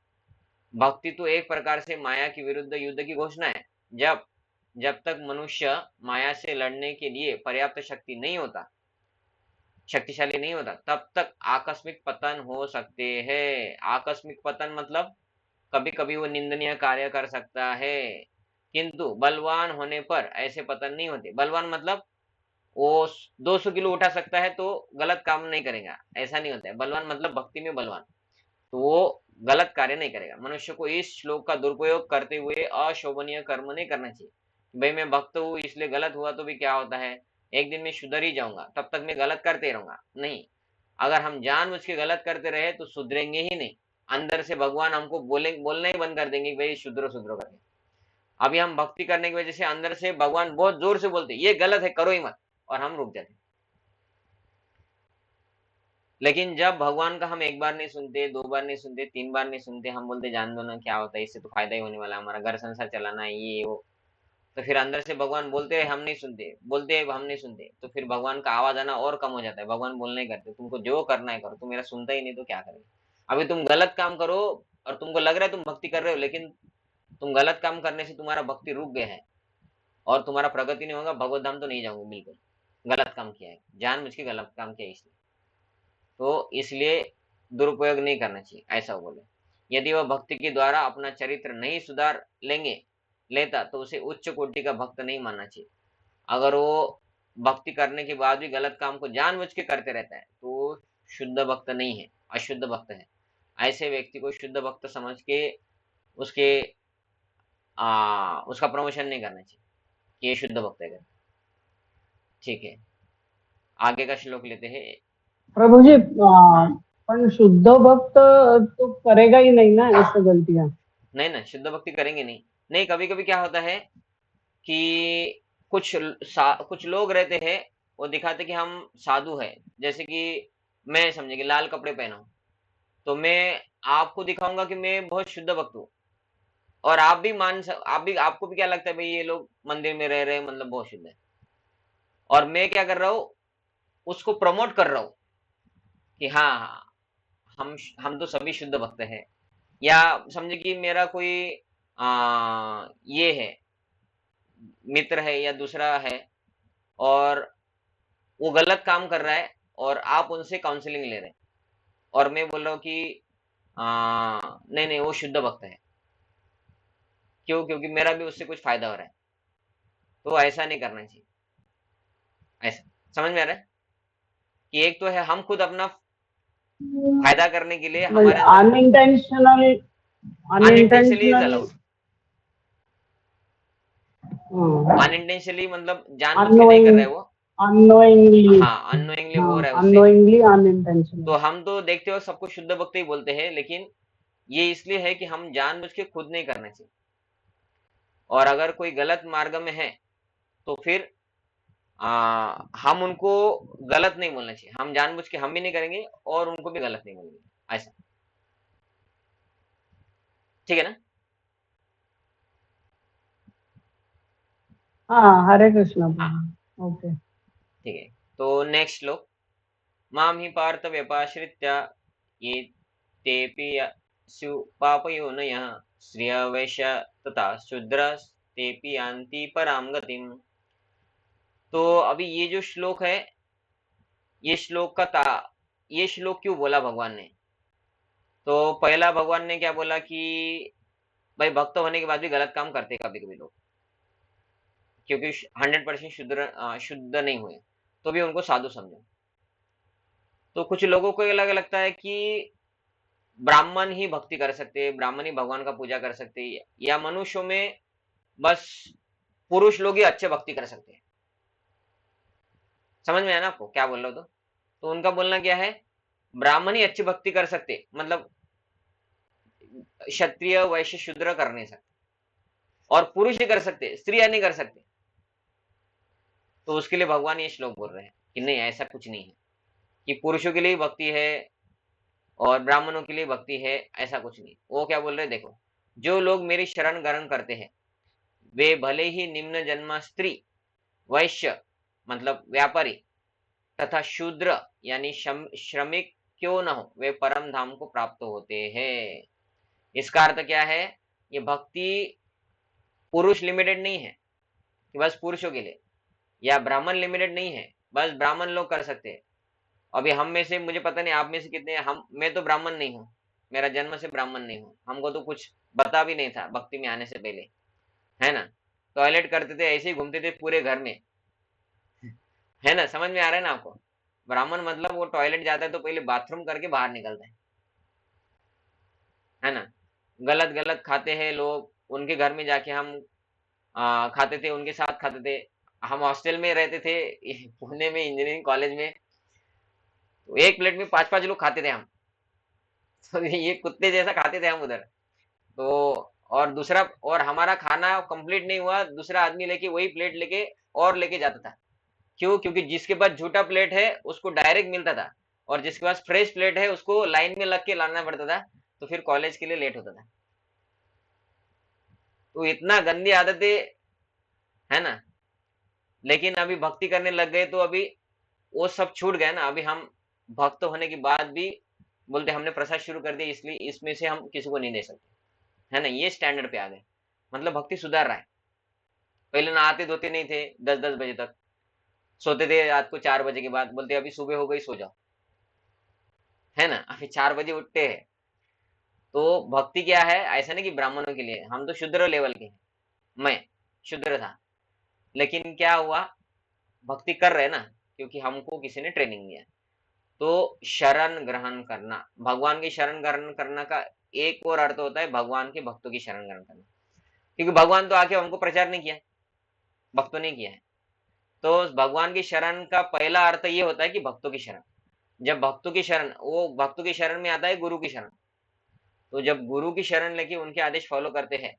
भक्ति तो एक प्रकार से माया के विरुद्ध युद्ध की घोषणा है। जब जब तक मनुष्य माया से लड़ने के लिए पर्याप्त शक्तिशाली नहीं होता, तब तक आकस्मिक पतन हो सकते हैं। आकस्मिक पतन मतलब कभी कभी वो निंदनीय कार्य कर सकता है, किंतु बलवान होने पर ऐसे पतन नहीं होते। बलवान मतलब वो 200 किलो उठा सकता है तो गलत काम नहीं करेगा, ऐसा नहीं होता है। बलवान मतलब भक्ति में बलवान, तो वो गलत कार्य नहीं करेगा। मनुष्य को इस श्लोक का दुरुपयोग करते हुए अशोभनीय कर्म नहीं करना चाहिए। भाई मैं भक्त हूँ इसलिए गलत हुआ तो भी क्या होता है, एक दिन मैं सुधर ही जाऊंगा, तब तक मैं गलत करते रहूंगा, नहीं। अगर हम जानबूझ के गलत करते रहे तो सुधरेंगे ही नहीं। अंदर से भगवान हमको बोलना ही बंद कर देंगे कि भाई सुधरो सुधरो करके। अभी हम भक्ति करने की वजह से अंदर से भगवान बहुत जोर से बोलते ये गलत है करो ही मत, और हम रुक जाते। लेकिन जब भगवान का हम एक बार नहीं सुनते, दो बार नहीं सुनते, तीन बार नहीं सुनते, हम बोलते जान दो ना, क्या होता है, इससे तो फायदा ही होने वाला है, हमारा घर संसार चलाना है ये वो, तो फिर अंदर से भगवान बोलते हैं हम नहीं सुनते, बोलते हैं हम नहीं सुनते, तो फिर भगवान का आवाज आना और कम हो जाता है। भगवान बोलना ही करते तुमको जो करना है करो, तुम मेरा सुनता ही नहीं तो क्या करेंगे। अभी तुम गलत काम करो और तुमको लग रहा है तुम भक्ति कर रहे हो, लेकिन तुम गलत काम करने से तुम्हारा भक्ति रुक गया है और तुम्हारा प्रगति नहीं होगा, भगवत धाम तो नहीं जाओगे बिल्कुल। गलत काम किया है, जानबूझ के गलत काम किया है इसलिए, तो इसलिए दुरुपयोग नहीं करना चाहिए, ऐसा वो बोले। यदि वह भक्ति के द्वारा अपना चरित्र नहीं सुधार लेता तो उसे उच्च कोटि का भक्त नहीं मानना चाहिए। अगर वो भक्ति करने के बाद भी गलत काम को जानबूझ के करते रहता है तो वो शुद्ध भक्त नहीं है, अशुद्ध भक्त है। ऐसे व्यक्ति को शुद्ध भक्त समझ के उसके उसका प्रमोशन नहीं करना चाहिए कि ये शुद्ध भक्त है। ठीक है, आगे का श्लोक लेते हैं। प्रभु जी हाँ, पण शुद्ध भक्त तो करेगा ही नहीं ना ऐसे गलतियां। नहीं ना, शुद्ध भक्ति करेंगे नहीं। नहीं, कभी कभी क्या होता है कि कुछ लोग रहते हैं, वो दिखाते कि हम साधु है। जैसे कि मैं समझे कि लाल कपड़े पहना हूं, तो मैं आपको दिखाऊंगा कि मैं बहुत शुद्ध भक्त हूँ, और आपको भी क्या लगता है भाई ये लोग मंदिर में रह रहे हैं मतलब बहुत शुद्ध है, और मैं क्या कर रहा हूँ, उसको प्रमोट कर रहा हूँ कि हाँ हाँ, हम तो सभी शुद्ध भक्त हैं। या समझे कि मेरा कोई ये है, मित्र है या दूसरा है, और वो गलत काम कर रहा है और आप उनसे काउंसलिंग ले रहे हैं, और मैं बोल रहा हूँ कि नहीं नहीं वो शुद्ध भक्त है। क्यों? क्योंकि मेरा भी उससे कुछ फायदा हो रहा है। तो ऐसा नहीं करना चाहिए। ऐसा समझ में आ रहा है कि एक तो है हम खुद अपना फायदा करने के लिए हमारे अंदर unintentional unintentionally is unintentional allowed. Unintentionally मतलब जानबूझ के नहीं कर रहा अननोइंग है वो। अननोइंगली हाँ, अननोइंगली हो रहा है उससे। अननोइंगली तो अनइंटेंशनल। हम तो देखते हो सबको शुद्ध भक्त ही बोलते हैं, लेकिन ये इसलिए है कि हम जानबूझ के खुद नहीं करना चाहिए। और अगर कोई गलत मार्ग में है तो फिर हम उनको गलत नहीं बोलना चाहिए। हम जानबूझ के हम भी नहीं करेंगे और उनको भी गलत नहीं बोलेंगे, ऐसा। ठीक है ना? हाँ, हरे कृष्णा हाँ, प्रभु। ओके। ठीक है। तो नेक्स्ट श्लोक, माम ही पार्थ व्यपाश्रित्य ये तेपि स्यु पापयोनयः श्रियवैश्य तथा शूद्रस्तेपि यान्ति परां गतिम्। तो अभी ये जो श्लोक है, ये श्लोक का ये श्लोक क्यों बोला भगवान ने? तो पहला भगवान ने क्या बोला कि भाई भक्त होने के बाद भी गलत काम करते कभी कभी लोग, क्योंकि 100% शुद्ध नहीं हुए, तो भी उनको साधु समझो। तो कुछ लोगों को ये लगता है कि ब्राह्मण ही भक्ति कर सकते हैं, ब्राह्मण ही भगवान का पूजा कर सकते हैं, या मनुष्यों में बस पुरुष लोग ही अच्छे भक्ति कर सकते हैं। समझ में आया ना आपको क्या बोल रहा हूँ? तो उनका बोलना क्या है, ब्राह्मण ही अच्छी भक्ति कर सकते, मतलब क्षत्रिय वैश्य शूद्र कर नहीं सकते, और पुरुष ही कर सकते, स्त्रियां नहीं कर सकते। तो उसके लिए भगवान ये श्लोक बोल रहे हैं कि नहीं, ऐसा कुछ नहीं है कि पुरुषों के लिए भक्ति है और ब्राह्मणों के लिए भक्ति है, ऐसा कुछ नहीं। वो क्या बोल रहे हैं देखो, जो लोग मेरी शरण ग्रहण करते हैं वे भले ही निम्न जन्म स्त्री, वैश्य मतलब व्यापारी तथा शूद्र यानी श्रमिक क्यों न हो, वे परम धाम को प्राप्त होते हैं। इसका अर्थ क्या है, ये भक्ति पुरुष लिमिटेड नहीं है कि बस पुरुषों के लिए, या ब्राह्मण लिमिटेड नहीं है बस ब्राह्मण लोग कर सकते हैं। अभी हम में से, मुझे पता नहीं आप में से कितने हैं, हम, मैं तो ब्राह्मण नहीं हूँ, मेरा जन्म से ब्राह्मण नहीं हूँ, हमको तो कुछ पता भी नहीं था भक्ति में आने से पहले, है ना। टॉयलेट करते थे, ऐसे ही घूमते थे पूरे घर में, है ना। समझ में आ रहा है ना आपको। ब्राह्मण मतलब वो टॉयलेट जाता है तो पहले बाथरूम करके बाहर निकलता है ना। गलत गलत खाते हैं लोग, उनके घर में जाके हम खाते थे, उनके साथ खाते थे। हम हॉस्टल में रहते थे पुणे में, इंजीनियरिंग कॉलेज में, तो एक प्लेट में पांच पांच लोग खाते थे हम तो ये कुत्ते जैसा खाते थे हम उधर। तो और दूसरा, और हमारा खाना कंप्लीट नहीं हुआ, दूसरा आदमी लेके वही प्लेट लेके और लेके जाता था। क्यों? क्योंकि जिसके पास झूठा प्लेट है उसको डायरेक्ट मिलता था, और जिसके पास फ्रेश प्लेट है उसको लाइन में लग के लाना पड़ता था, तो फिर कॉलेज के लिए लेट होता था। तो इतना गंदी आदतें, है ना। लेकिन अभी भक्ति करने लग गए तो अभी वो सब छूट गया ना। अभी हम भक्त होने के बाद भी बोलते हमने प्रसाद शुरू कर दिया, इसलिए इसमें से हम किसी को नहीं दे सकते, है ना। ये स्टैंडर्ड पे आ गए, मतलब भक्ति सुधार रहा है। पहले नहाते धोते नहीं थे, 10-10 बजे तक सोते थे, रात को 4 बजे के बाद बोलते अभी सुबह हो गई सो जाओ, है ना। अभी 4 बजे उठते हैं। तो भक्ति क्या है, ऐसा नहीं कि ब्राह्मणों के लिए, हम तो शूद्र लेवल के हैं, मैं शूद्र था, लेकिन क्या हुआ, भक्ति कर रहे हैं ना, क्योंकि हमको किसी ने ट्रेनिंग दिया। तो शरण ग्रहण करना, भगवान की शरण ग्रहण करना का एक और अर्थ होता है भगवान के भक्तों की शरण ग्रहण करना, क्योंकि भगवान तो आके हमको प्रचार नहीं किया, भक्तों ने किया है। तो भगवान की शरण का पहला अर्थ ये होता है कि भक्तों की शरण। जब भक्तों की शरण, वो भक्तों की शरण में आता है गुरु की शरण। तो जब गुरु की शरण लेके उनके आदेश फॉलो करते हैं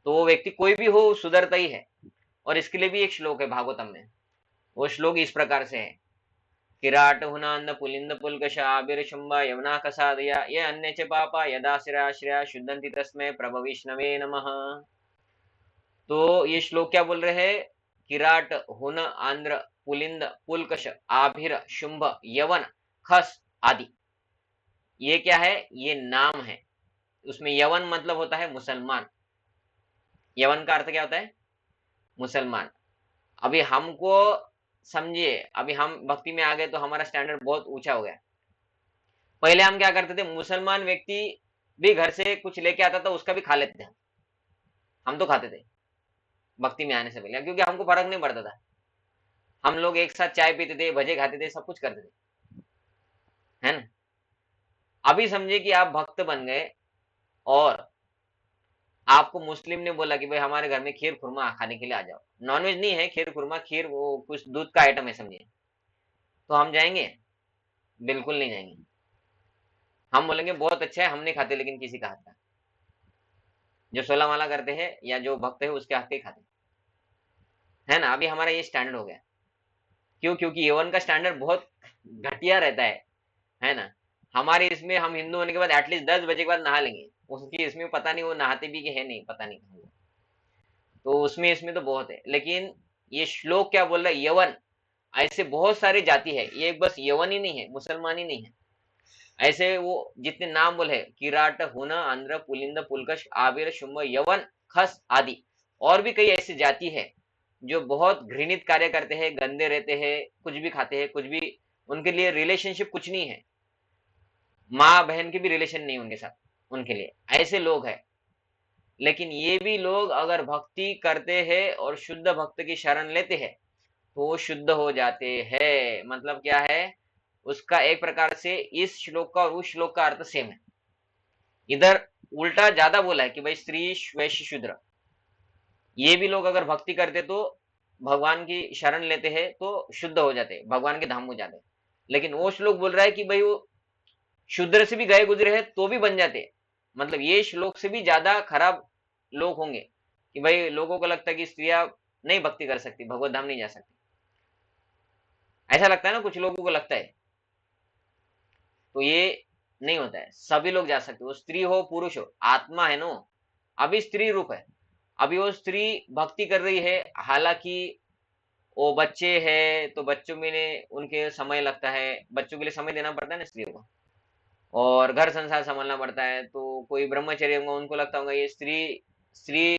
तो वो व्यक्ति कोई भी हो सुधरता ही है। और इसके लिए भी एक श्लोक है भागवतम में, वो श्लोक इस प्रकार से है, किराट हुनांद पुलिंद पुलकश आबिर शुंभ यमुना कसादया ये अन्य च पापा यदा श्रेया शुद्धंति तस्मै प्रभ विष्णवे नमः। तो ये श्लोक क्या बोल रहे हैं, किराट हुन आंध्र पुलिंद पुलकश आभिर शुंभ यवन खस आदि, ये क्या है, ये नाम है। उसमें यवन मतलब होता है मुसलमान। यवन का अर्थ क्या होता है, मुसलमान। अभी हमको समझिए, अभी हम भक्ति में आ गए तो हमारा स्टैंडर्ड बहुत ऊंचा हो गया। पहले हम क्या करते थे, मुसलमान व्यक्ति भी घर से कुछ लेके आता था उसका भी खा लेते थे, हम तो खाते थे भक्ति में आने से पहले, क्योंकि हमको फर्क नहीं पड़ता था। हम लोग एक साथ चाय पीते थे, भजे खाते थे, सब कुछ करते थे, है ना। अभी समझिए कि आप भक्त बन गए और आपको मुस्लिम ने बोला कि भाई हमारे घर में खीर खुरमा खाने के लिए आ जाओ, नॉनवेज नहीं है, खीर खुरमा, खीर वो कुछ दूध का आइटम है समझिए, तो हम जाएंगे? बिल्कुल नहीं जाएंगे। हम बोलेंगे बहुत अच्छा है, हम नहीं खाते, लेकिन किसी का हाथ का, जो 16 माला करते हैं या जो भक्त है उसके हाथ के ही खाते, है ना। अभी हमारा ये स्टैंडर्ड हो गया। क्यों? क्योंकि यवन का स्टैंडर्ड बहुत घटिया रहता है ना। हमारे इसमें हम हिंदू होने के बाद एटलीस्ट 10 बजे के बाद नहा लेंगे, उसकी इसमें पता नहीं वो नहाते भी कि है नहीं, पता नहीं हमको। तो उसमें इसमें तो बहुत है। लेकिन ये श्लोक क्या बोल रहा है, यवन, ऐसे बहुत सारे जाति है, ये बस यवन ही नहीं है, मुसलमान ही नहीं है। ऐसे वो जितने नाम बोले, किराट हुन आंध्र पुलिंद पुलकश आबिर शुंभ यवन खस आदि, और भी कई ऐसी जाति है जो बहुत घृणित कार्य करते हैं, गंदे रहते हैं, कुछ भी खाते हैं, कुछ भी, उनके लिए रिलेशनशिप कुछ नहीं है, माँ बहन की भी रिलेशन नहीं उनके साथ, उनके लिए ऐसे लोग हैं। लेकिन ये भी लोग अगर भक्ति करते हैं और शुद्ध भक्त की शरण लेते हैं तो वो शुद्ध हो जाते हैं। मतलब क्या है, उसका एक प्रकार से इस श्लोक का और उस श्लोक का अर्थ सेम है। इधर उल्टा ज्यादा बोला है कि भाई स्त्री वैश्य शूद्र, ये भी लोग अगर भक्ति करते तो भगवान की शरण लेते हैं तो शुद्ध हो जाते, भगवान के धाम में जाते। लेकिन वो श्लोक बोल रहा है कि भाई वो शूद्र से भी गए गुजरे हैं तो भी बन जाते। मतलब ये श्लोक से भी ज्यादा खराब लोग होंगे कि भाई लोगों को लगता है कि स्त्रियां नहीं भक्ति कर सकती, भगवत धाम नहीं जा सकती, ऐसा लगता है ना, कुछ लोगों को लगता है। तो ये नहीं होता है, सभी लोग जा सकते, वो स्त्री हो पुरुष हो, आत्मा है नो, अभी स्त्री रूप है, अभी वो स्त्री भक्ति कर रही है, हालांकि वो बच्चे है तो बच्चों में उनके समय लगता है, बच्चों के लिए समय देना पड़ता है ना स्त्रियों को, और घर संसार संभालना पड़ता है, तो कोई ब्रह्मचर्य होगा उनको लगता होगा ये स्त्री स्त्री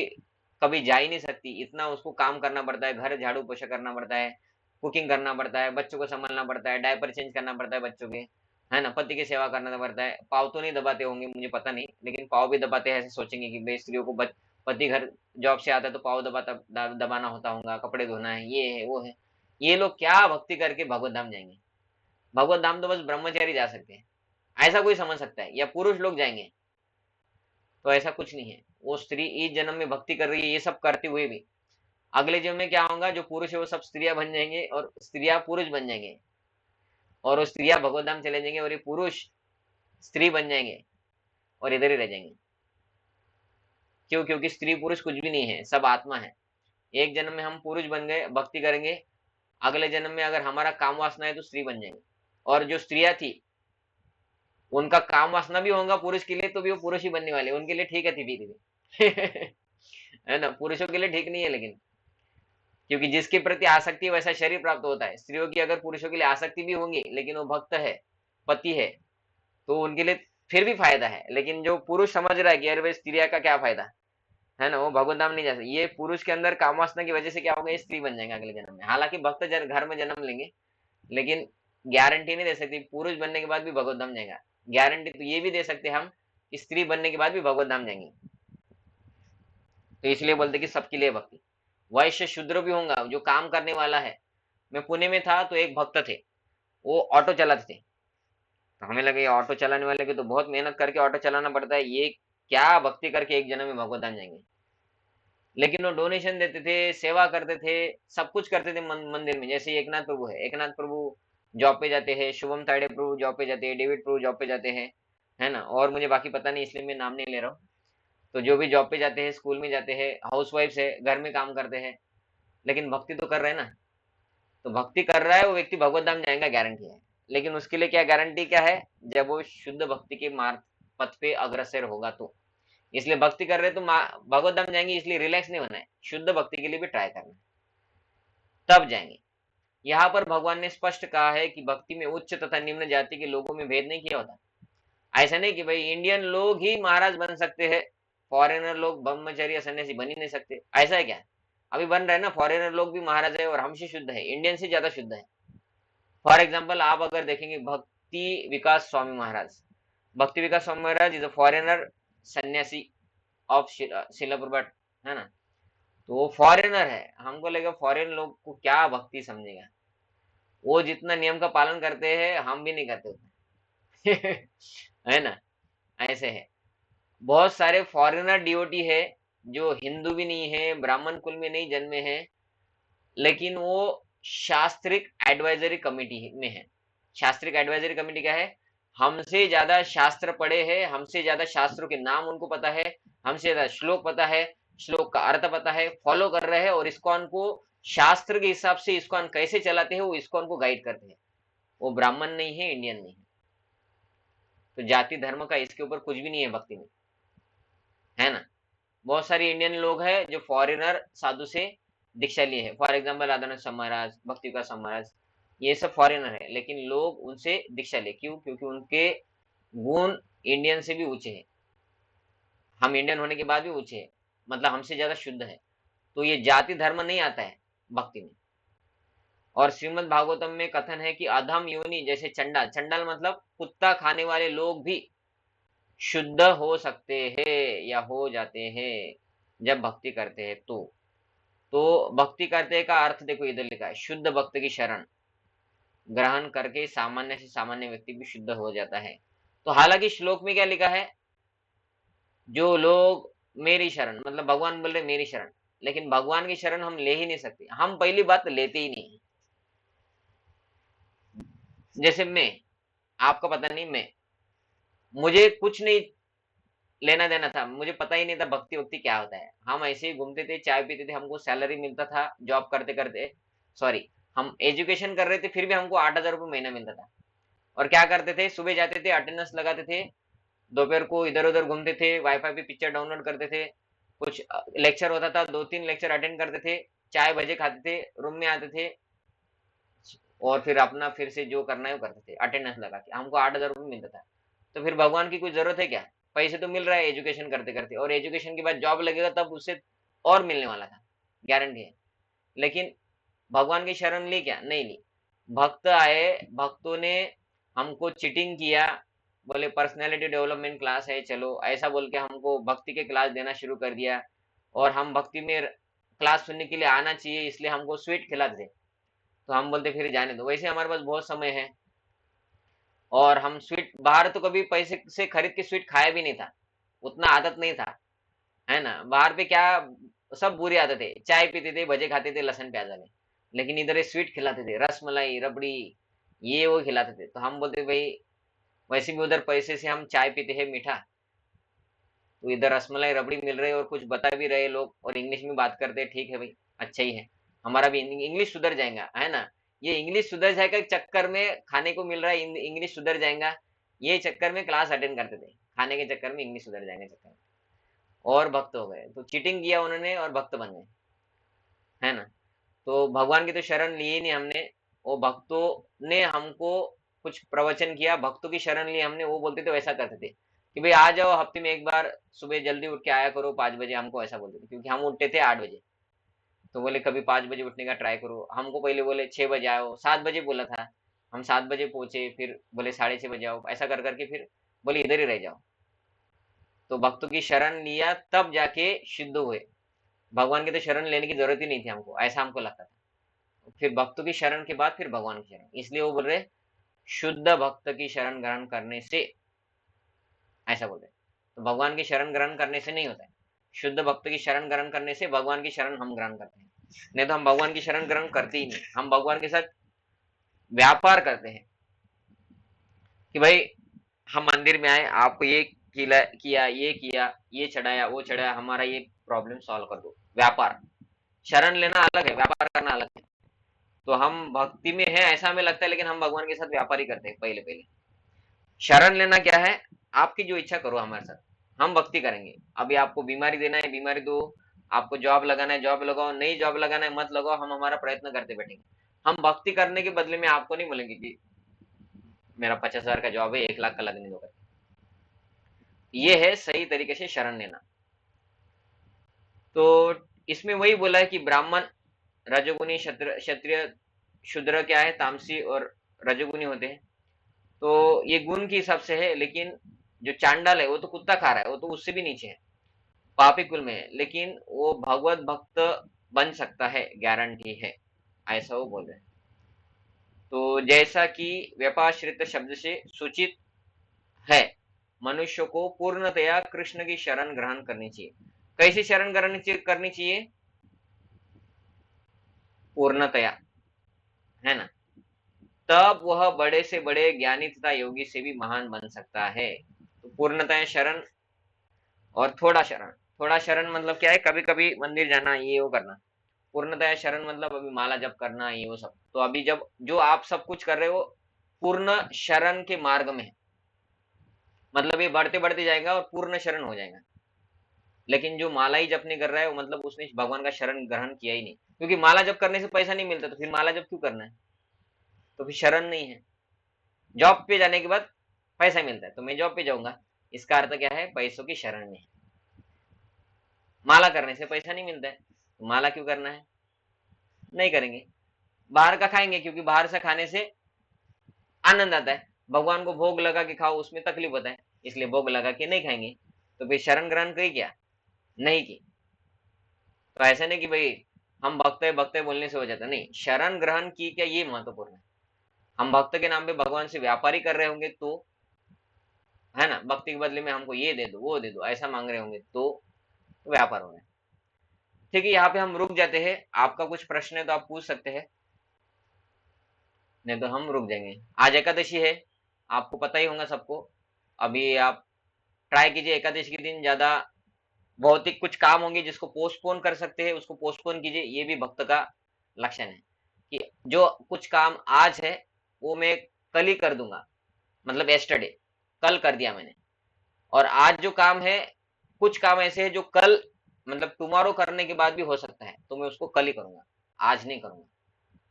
कभी जा ही नहीं सकती, इतना उसको काम करना पड़ता है, घर झाड़ू पोछा करना पड़ता है, कुकिंग करना पड़ता है, बच्चों को संभालना पड़ता है, डायपर चेंज करना पड़ता है बच्चों के, है ना, पति की सेवा करना पड़ता है, पाव तो नहीं दबाते होंगे मुझे पता नहीं, लेकिन पाव भी दबाते हैं, ऐसे सोचेंगे कि भाई स्त्रियों को पति घर जॉब से आता है तो पाव दबाना होता होगा, कपड़े धोना है, ये है वो है, ये लोग क्या भक्ति करके भगवत धाम जाएंगे? भगवत धाम तो बस ब्रह्मचारी जा सकते हैं, ऐसा कोई समझ सकता है, या पुरुष लोग जाएंगे, तो ऐसा कुछ नहीं है। वो स्त्री इस जन्म में भक्ति कर रही है, ये सब करते हुए भी अगले जन्म में क्या होगा, जो पुरुष है वो सब स्त्रियां बन जाएंगे और स्त्रियां पुरुष बन जाएंगे, और वो स्त्रियां भगवत धाम चले जाएंगे और ये पुरुष स्त्री बन जाएंगे और इधर ही रह जाएंगे। क्यों? क्योंकि स्त्री पुरुष कुछ भी नहीं है, सब आत्मा है। एक जन्म में हम पुरुष बन गए, भक्ति करेंगे, अगले जन्म में अगर हमारा काम वासना है तो स्त्री बन जाएंगे, और जो स्त्रियां थी उनका काम वासना भी होगा पुरुष के लिए, तो भी वो पुरुष ही बनने वाले, उनके लिए ठीक है धीरे धीरे है ना, पुरुषों के लिए ठीक नहीं है, लेकिन क्योंकि जिसके प्रति आसक्ति है वैसा शरीर प्राप्त होता है। स्त्रियों की अगर पुरुषों के लिए आसक्ति भी होंगी लेकिन वो भक्त है, पति है, तो उनके लिए फिर भी फायदा है, लेकिन जो पुरुष समझ रहा है कि अरे भाई स्त्रिया का क्या फायदा है ना, वो भगवत धाम नहीं जा सकते, ये पुरुष के अंदर कामवासना की वजह से क्या होगा, ये स्त्री बन जाएंगे अगले जन्म में। हालांकि भक्त घर में जन्म लेंगे, लेकिन गारंटी नहीं दे सकती पुरुष बनने के बाद भी भगवत धाम जाएगा। गारंटी तो ये भी दे सकते हम कि स्त्री बनने के बाद भी भगवत धाम जाएंगे। तो इसलिए बोलते कि सबके लिए भक्ति। वैश्य शूद्र भी होगा जो काम करने वाला है। मैं पुणे में था तो एक भक्त थे, वो ऑटो चलाते थे, तो हमें लगे ऑटो चलाने वाले की तो बहुत मेहनत करके ऑटो चलाना पड़ता है, ये क्या भक्ति करके एक जन्म में भगवत धाम जाएंगे। लेकिन वो डोनेशन देते थे, सेवा करते थे, सब कुछ करते थे मंदिर में। जैसे एकनाथ प्रभु है, एकनाथ प्रभु जॉब पे जाते हैं, शुभम ताड़े प्रभु जॉब पे जाते हैं, डेविड प्रभु जॉब पे जाते हैं, है ना, और मुझे बाकी पता नहीं इसलिए मैं नाम नहीं ले रहा हूँ। तो जो भी जॉब पे जाते हैं, स्कूल में जाते हैं, हाउस वाइफ है, घर में काम करते हैं, लेकिन भक्ति तो कर रहे हैं ना। तो भक्ति कर रहा है वो व्यक्ति भगवत धाम जाएगा, गारंटी है। लेकिन उसके लिए क्या गारंटी क्या है, जब वो शुद्ध भक्ति के मार्ग पथ पे अग्रसर होगा तो। इसलिए भक्ति कर रहे तो भगवत धाम जाएंगे, इसलिए रिलैक्स नहीं होना है, शुद्ध भक्ति के लिए भी ट्राई करना है, तब जाएंगे। यहाँ पर भगवान ने स्पष्ट कहा है कि भक्ति में उच्च तथा निम्न जाति के लोगों में भेद नहीं किया होता। ऐसा नहीं कि भाई इंडियन लोग ही महाराज बन सकते हैं, फॉरेनर लोग ब्रह्मचर्य सन्यासी बन ही नहीं सकते, ऐसा है क्या? अभी बन रहा है ना, फॉरेनर लोग भी महाराज है और हमसे शुद्ध है, इंडियन से ज्यादा शुद्ध है। फॉर एग्जाम्पल आप अगर देखेंगे भक्ति विकास स्वामी महाराज, भक्ति विकास Swami Maharaj is a foreigner सन्यासी ऑफ शिला प्रभाट, है ना, तो वो फॉरेनर है। हमको लगेगा फॉरेन लोग को क्या भक्ति समझेगा, वो जितना नियम का पालन करते हैं हम भी नहीं करते उतना है ना, ऐसे है। बहुत सारे फॉरेनर डिवोटी है जो हिंदू भी नहीं है, ब्राह्मण कुल में नहीं जन्मे हैं, लेकिन वो शास्त्रिक एडवाइजरी कमेटी में है। शास्त्रिक एडवाइजरी कमेटी क्या है, हमसे ज्यादा शास्त्र पढ़े हैं, हमसे ज्यादा शास्त्रों के नाम उनको पता है, हमसे ज्यादा श्लोक पता है, श्लोक का अर्थ पता है, फॉलो कर रहे हैं, और इस्कॉन को शास्त्र के हिसाब से इस्कॉन कैसे चलाते हैं वो इस्कॉन को गाइड करते हैं। वो ब्राह्मण नहीं है, इंडियन नहीं है। तो जाति धर्म का इसके ऊपर कुछ भी नहीं है भक्ति में, है ना। बहुत सारे इंडियन लोग हैं जो फॉरेनर साधु से दीक्षा लिए है, फॉर एग्जाम्पल राधानाथ स्वामी महाराज, भक्ति विकास स्वामी महाराज, ये सब फॉरेनर है, लेकिन लोग उनसे दीक्षा ले, क्यों? क्योंकि उनके गुण इंडियन से भी ऊंचे हैं, हम इंडियन होने के बाद भी ऊंचे हैं, मतलब हमसे ज्यादा शुद्ध है। तो ये जाति धर्म नहीं आता है भक्ति में। और श्रीमद् भागवतम में कथन है कि अधम योनि जैसे चंडाल, चंडाल मतलब कुत्ता खाने वाले लोग भी शुद्ध हो सकते हैं या हो जाते हैं जब भक्ति करते हैं। तो भक्ति करते का अर्थ देखो, इधर लिखा है शुद्ध भक्त की शरण ग्रहण करके सामान्य से सामान्य व्यक्ति भी शुद्ध हो जाता है। तो हालांकि श्लोक में क्या लिखा है, जो लोग मेरी शरण, मतलब भगवान बोल रहे मेरी शरण, लेकिन भगवान की शरण हम ले ही नहीं सकते, हम पहली बात लेते ही नहीं। जैसे मैं, आपका पता नहीं, मुझे कुछ नहीं लेना देना था, मुझे पता ही नहीं था भक्ति वक्ति क्या होता है। हम ऐसे ही घूमते थे, चाय पीते थे, हमको सैलरी मिलता था जॉब करते करते, सॉरी हम एजुकेशन कर रहे थे, फिर भी हमको 8,000 रुपये महीना मिलता था। और क्या करते थे, सुबह जाते थे, अटेंडेंस लगाते थे, दोपहर को इधर उधर घूमते थे, वाईफाई पे पिक्चर डाउनलोड करते थे, कुछ लेक्चर होता था, 2-3 लेक्चर अटेंड करते थे, चाय भजे खाते थे, रूम में आते थे और फिर अपना फिर से जो करना है वो करते थे अटेंडेंस लगा के। हमको 8,000 रुपये मिलता था। तो फिर भगवान की कोई जरूरत है क्या? पैसे तो मिल रहा है एजुकेशन करते करते, और एजुकेशन के बाद जॉब लगेगा तब उससे और मिलने वाला था, गारंटी है। लेकिन भगवान की शरण ली क्या? नहीं ली। भक्त आए, भक्तों ने हमको चीटिंग किया, बोले पर्सनैलिटी डेवलपमेंट क्लास है, चलो ऐसा बोल के हमको भक्ति के क्लास देना शुरू कर दिया, और हम भक्ति में क्लास सुनने के लिए आना चाहिए इसलिए हमको स्वीट खिलाते थे। तो हम बोलते फिर जाने दो, वैसे हमारे पास बहुत समय है, और हम स्वीट बाहर तो कभी पैसे से खरीद के स्वीट खाया भी नहीं था, उतना आदत नहीं था, है ना। बाहर पे क्या, सब बुरी आदतें, चाय पीते थे, भजे खाते थे लहसुन प्याज वाले, लेकिन इधर ये स्वीट खिलाते थे, रस मलाई रबड़ी ये वो खिलाते थे। तो हम बोलते भाई वैसे भी उधर पैसे से हम चाय पीते हैं मीठा, तो इधर रसमलाई रबड़ी मिल रही है और कुछ बता भी रहे लोग और इंग्लिश में बात करते हैं, ठीक है भाई, अच्छा ही है, हमारा भी इंग्लिश सुधर जाएगा, है ना। ये इंग्लिश सुधर जाएगा चक्कर में खाने को मिल रहा है, इंग्लिश सुधर जाएगा, ये चक्कर में क्लास अटेंड करते थे, खाने के चक्कर में इंग्लिश सुधर जाएंगे चक्कर में, और भक्त हो गए। तो चीटिंग किया उन्होंने और भक्त बन गए, है ना। तो भगवान की तो शरण ली ही नहीं हमने, वो भक्तों ने हमको कुछ प्रवचन किया, भक्तों की शरण ली हमने, वो बोलते थे वैसा करते थे कि भाई आ जाओ हफ्ते में एक बार, सुबह जल्दी उठ के आया करो 5 बजे, हमको ऐसा बोलते थे क्योंकि हम उठते थे 8 बजे। तो बोले कभी 5 बजे उठने का ट्राई करो, हमको पहले बोले 6 बजे आओ, 7 बजे बोला था, हम 7 बजे पहुंचे, फिर बोले 6:30 बजे आओ, ऐसा कर करके फिर बोले इधर ही रह जाओ। तो भक्तों की शरण लिया तब जाके शुद्ध हुए, भगवान की तो शरण लेने की जरूरत ही नहीं थी हमको, ऐसा हमको लगता था। फिर भक्तों की शरण के बाद फिर भगवान की शरण, इसलिए वो बोल रहे शुद्ध भक्त की शरण ग्रहण करने से, ऐसा बोल रहे। तो भगवान की शरण ग्रहण करने से नहीं होता है, शुद्ध भक्त की शरण ग्रहण करने से भगवान की शरण हम ग्रहण करते हैं, नहीं तो हम भगवान की शरण ग्रहण करते ही नहीं, हम भगवान के साथ व्यापार करते हैं कि भाई हम मंदिर में आए, आपको ये किया ये किया, ये चढ़ाया वो चढ़ाया, हमारा ये प्रॉब्लम सॉल्व कर दो, व्यापार। शरण लेना अलग है, व्यापार करना अलग है। तो हम भक्ति में है ऐसा हमें लगता है, लेकिन हम भगवान के साथ व्यापार ही करते हैं पहले पहले। शरण लेना क्या है, आपकी जो इच्छा करो हमारे साथ, हम भक्ति करेंगे। अभी आपको बीमारी देना है बीमारी दो, आपको जॉब लगाना है जॉब लगाओ, नहीं जॉब लगाना है मत लगाओ, हम हमारा प्रयत्न करते बैठेंगे। हम भक्ति करने के बदले में आपको नहीं बोलेंगे कि मेरा 50,000 का जॉब है 1 लाख का लगने दो। ये है सही तरीके से शरण लेना। तो इसमें वही बोला है कि ब्राह्मण रजोगुनी, क्षत्रिय शूद्र क्या है, तामसी और रजोगुनी होते हैं। तो ये गुण के हिसाब से है, लेकिन जो चांडाल है वो तो कुत्ता खा रहा है, वो तो उससे भी नीचे है, पापी कुल में है, लेकिन वो भगवत भक्त बन सकता है, गारंटी है, ऐसा वो बोल रहे हैं। तो जैसा कि व्यपाश्रित शब्द से सूचित है, मनुष्य को पूर्णतया कृष्ण की शरण ग्रहण करनी चाहिए। कैसी शरण करनी चाहिए? पूर्णतया, है ना। तब वह बड़े से बड़े ज्ञानी तथा योगी से भी महान बन सकता है। तो पूर्णतया शरण और थोड़ा शरण मतलब क्या है, कभी कभी मंदिर जाना ये वो करना। पूर्णतया शरण मतलब अभी माला जप करना ये वो सब। तो अभी जब जो आप सब कुछ कर रहे हो पूर्ण शरण के मार्ग में है, मतलब ये बढ़ते बढ़ते जाएगा और पूर्ण शरण हो जाएगा। लेकिन जो माला ही जप नहीं कर रहा है वो मतलब उसने भगवान का शरण ग्रहण किया ही नहीं, क्योंकि माला जप करने से पैसा नहीं मिलता, तो फिर माला जप क्यों करना है? तो फिर शरण नहीं है। जॉब पे जाने के बाद पैसा मिलता है तो मैं जॉब पे जाऊंगा, इसका अर्थ क्या है, पैसों की शरण में है। माला करने से पैसा नहीं मिलता है तो माला क्यों करना है, नहीं करेंगे। बाहर का खाएंगे क्योंकि बाहर से खाने से आनंद आता है, भगवान को भोग लगा के खाओ उसमें तकलीफ होता है, इसलिए भोग लगा के नहीं खाएंगे। तो फिर शरण ग्रहण की क्या, नहीं की। तो ऐसा नहीं कि भाई हम भक्त है बोलने से हो जाता, नहीं, शरण ग्रहण की क्या ये महत्वपूर्ण है। हम भक्त के नाम पे भगवान से व्यापारी कर रहे होंगे तो, है ना, भक्ति के बदले में हमको ये दे दो वो दे दो ऐसा मांग रहे होंगे तो व्यापार हो रहा है। ठीक है, यहाँ पे हम रुक जाते हैं, आपका कुछ प्रश्न है तो आप पूछ सकते हैं, नहीं तो हम रुक जाएंगे। आज एकादशी है, आपको पता ही होगा सबको। अभी आप ट्राई कीजिए एकादशी के दिन ज्यादा भौतिक कुछ काम होंगे जिसको पोस्टपोन कर सकते हैं उसको पोस्टपोन कीजिए, ये भी भक्त का लक्षण है कि जो कुछ काम आज है वो मैं कल ही कर दूंगा, मतलब yesterday, कल कर दिया मैंने। और आज जो काम है, कुछ काम ऐसे है जो कल मतलब टुमारो करने के बाद भी हो सकता है, तो मैं उसको कल ही करूंगा, आज नहीं करूंगा।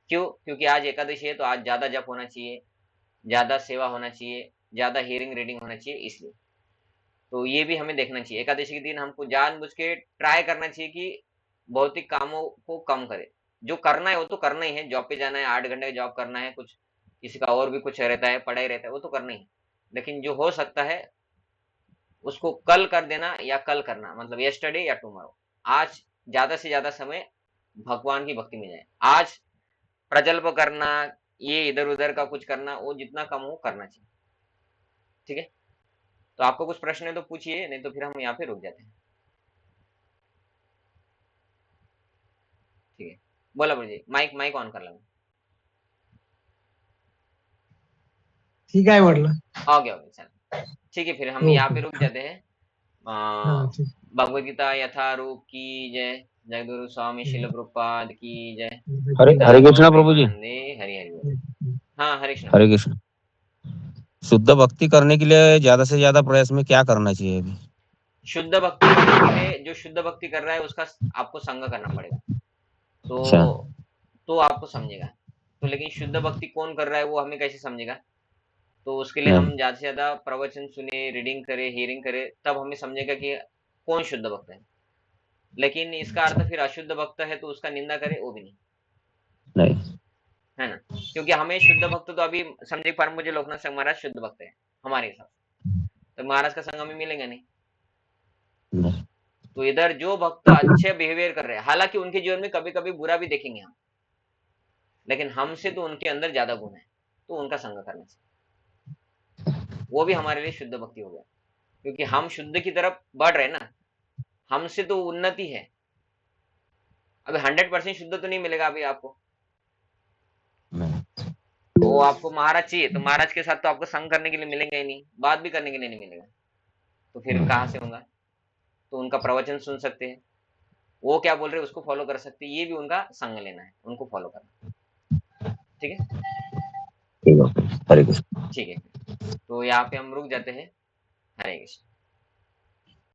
क्यों? क्योंकि आज एकादशी है, तो आज ज्यादा जप होना चाहिए, ज्यादा सेवा होना चाहिए, ज्यादा हियरिंग रीडिंग होना चाहिए, इसलिए। तो ये भी हमें देखना चाहिए, एकादशी के दिन हमको जानबूझ के ट्राई करना चाहिए कि भौतिक कामों को कम करे। जो करना है वो तो करना ही है, जॉब पे जाना है, 8 घंटे का जॉब करना है, कुछ किसी का और भी कुछ रहता है, पढ़ाई रहता है, वो तो करना ही है। लेकिन जो हो सकता है उसको कल कर देना, या कल करना मतलब यस्टरडे या टुमारो। आज ज्यादा से ज्यादा समय भगवान की भक्ति में जाए। आज प्रजल्प करना, ये इधर उधर का कुछ करना, वो जितना कम हो करना चाहिए। ठीक है, तो आपको कुछ प्रश्न है तो पूछिए, नहीं तो फिर हम यहाँ पे रुक जाते हैं। ठीक है, बोला जी, माइक माइक ऑन कर लो। ठीक आहे म्हटलं. ओके ओके, चल ठीक है, फिर हम यहाँ पे ओके. रुक जाते हैं। हाँ, ठीक. भगवद गीता यथारूप की जय। जगद्गुरु स्वामी शिल प्रभुपाद की जय। हरे गीता हरे कृष्णा गौर प्रभु जी। प्रेमानंदे, हरि हरि बोल। हाँ, हरे कृष्ण हरे बोलो। कृष्ण। शुद्ध भक्ति करने के लिए ज्यादा से ज्यादा प्रयास में क्या करना चाहिए अभी? शुद्ध भक्ति करने के लिए जो शुद्ध भक्ति कर रहा है उसका आपको संग करना पड़ेगा, अच्छा। तो आपको समझेगा। तो लेकिन शुद्ध भक्ति कौन कर रहा है वो हमें कैसे समझेगा? तो उसके लिए नहीं। हम ज्यादा से ज्यादा प्रवचन सुने, रीडिंग करे, हियरिंग करे, तब हमें समझेगा कि कौन शुद्ध भक्त है। लेकिन इसका अर्थ फिर अशुद्ध भक्त है तो उसका निंदा करे, वो भी नहीं, नहीं। है ना। क्योंकि हमें शुद्ध भक्त तो अभी समझे, परम मुझे लोकनाथ संघ महाराज शुद्ध भक्त है हमारे हिसाब से, तो महाराज का संग हमें मिलेगा नहीं। नहीं। तो इधर जो भक्त अच्छे बिहेवियर कर रहे हैं, हालांकि उनके जीवन में कभी कभी बुरा भी देखेंगे हम, लेकिन हमसे तो उनके अंदर ज्यादा गुण है, तो उनका संग करना चाहिए। वो भी हमारे लिए शुद्ध भक्ति हो गया, क्योंकि हम शुद्ध की तरफ बढ़ रहे हैं ना, हमसे तो उन्नति है। अभी 100% शुद्ध तो नहीं मिलेगा अभी आपको, नहीं। वो आपको महाराज चाहिए, तो महाराज के साथ तो आपको संग करने के लिए मिलेंगे ही नहीं, बात भी करने के लिए नहीं मिलेगा, तो फिर कहाँ से होगा? तो उनका प्रवचन सुन सकते हैं, वो क्या बोल रहे हैं उसको फॉलो कर सकते हैं, ये भी उनका संग लेना है, उनको फॉलो करना। ठीक है, ठीक है। हरे कृष्ण। ठीक है, तो यहाँ पे हम रुक जाते हैं। हरे कृष्ण।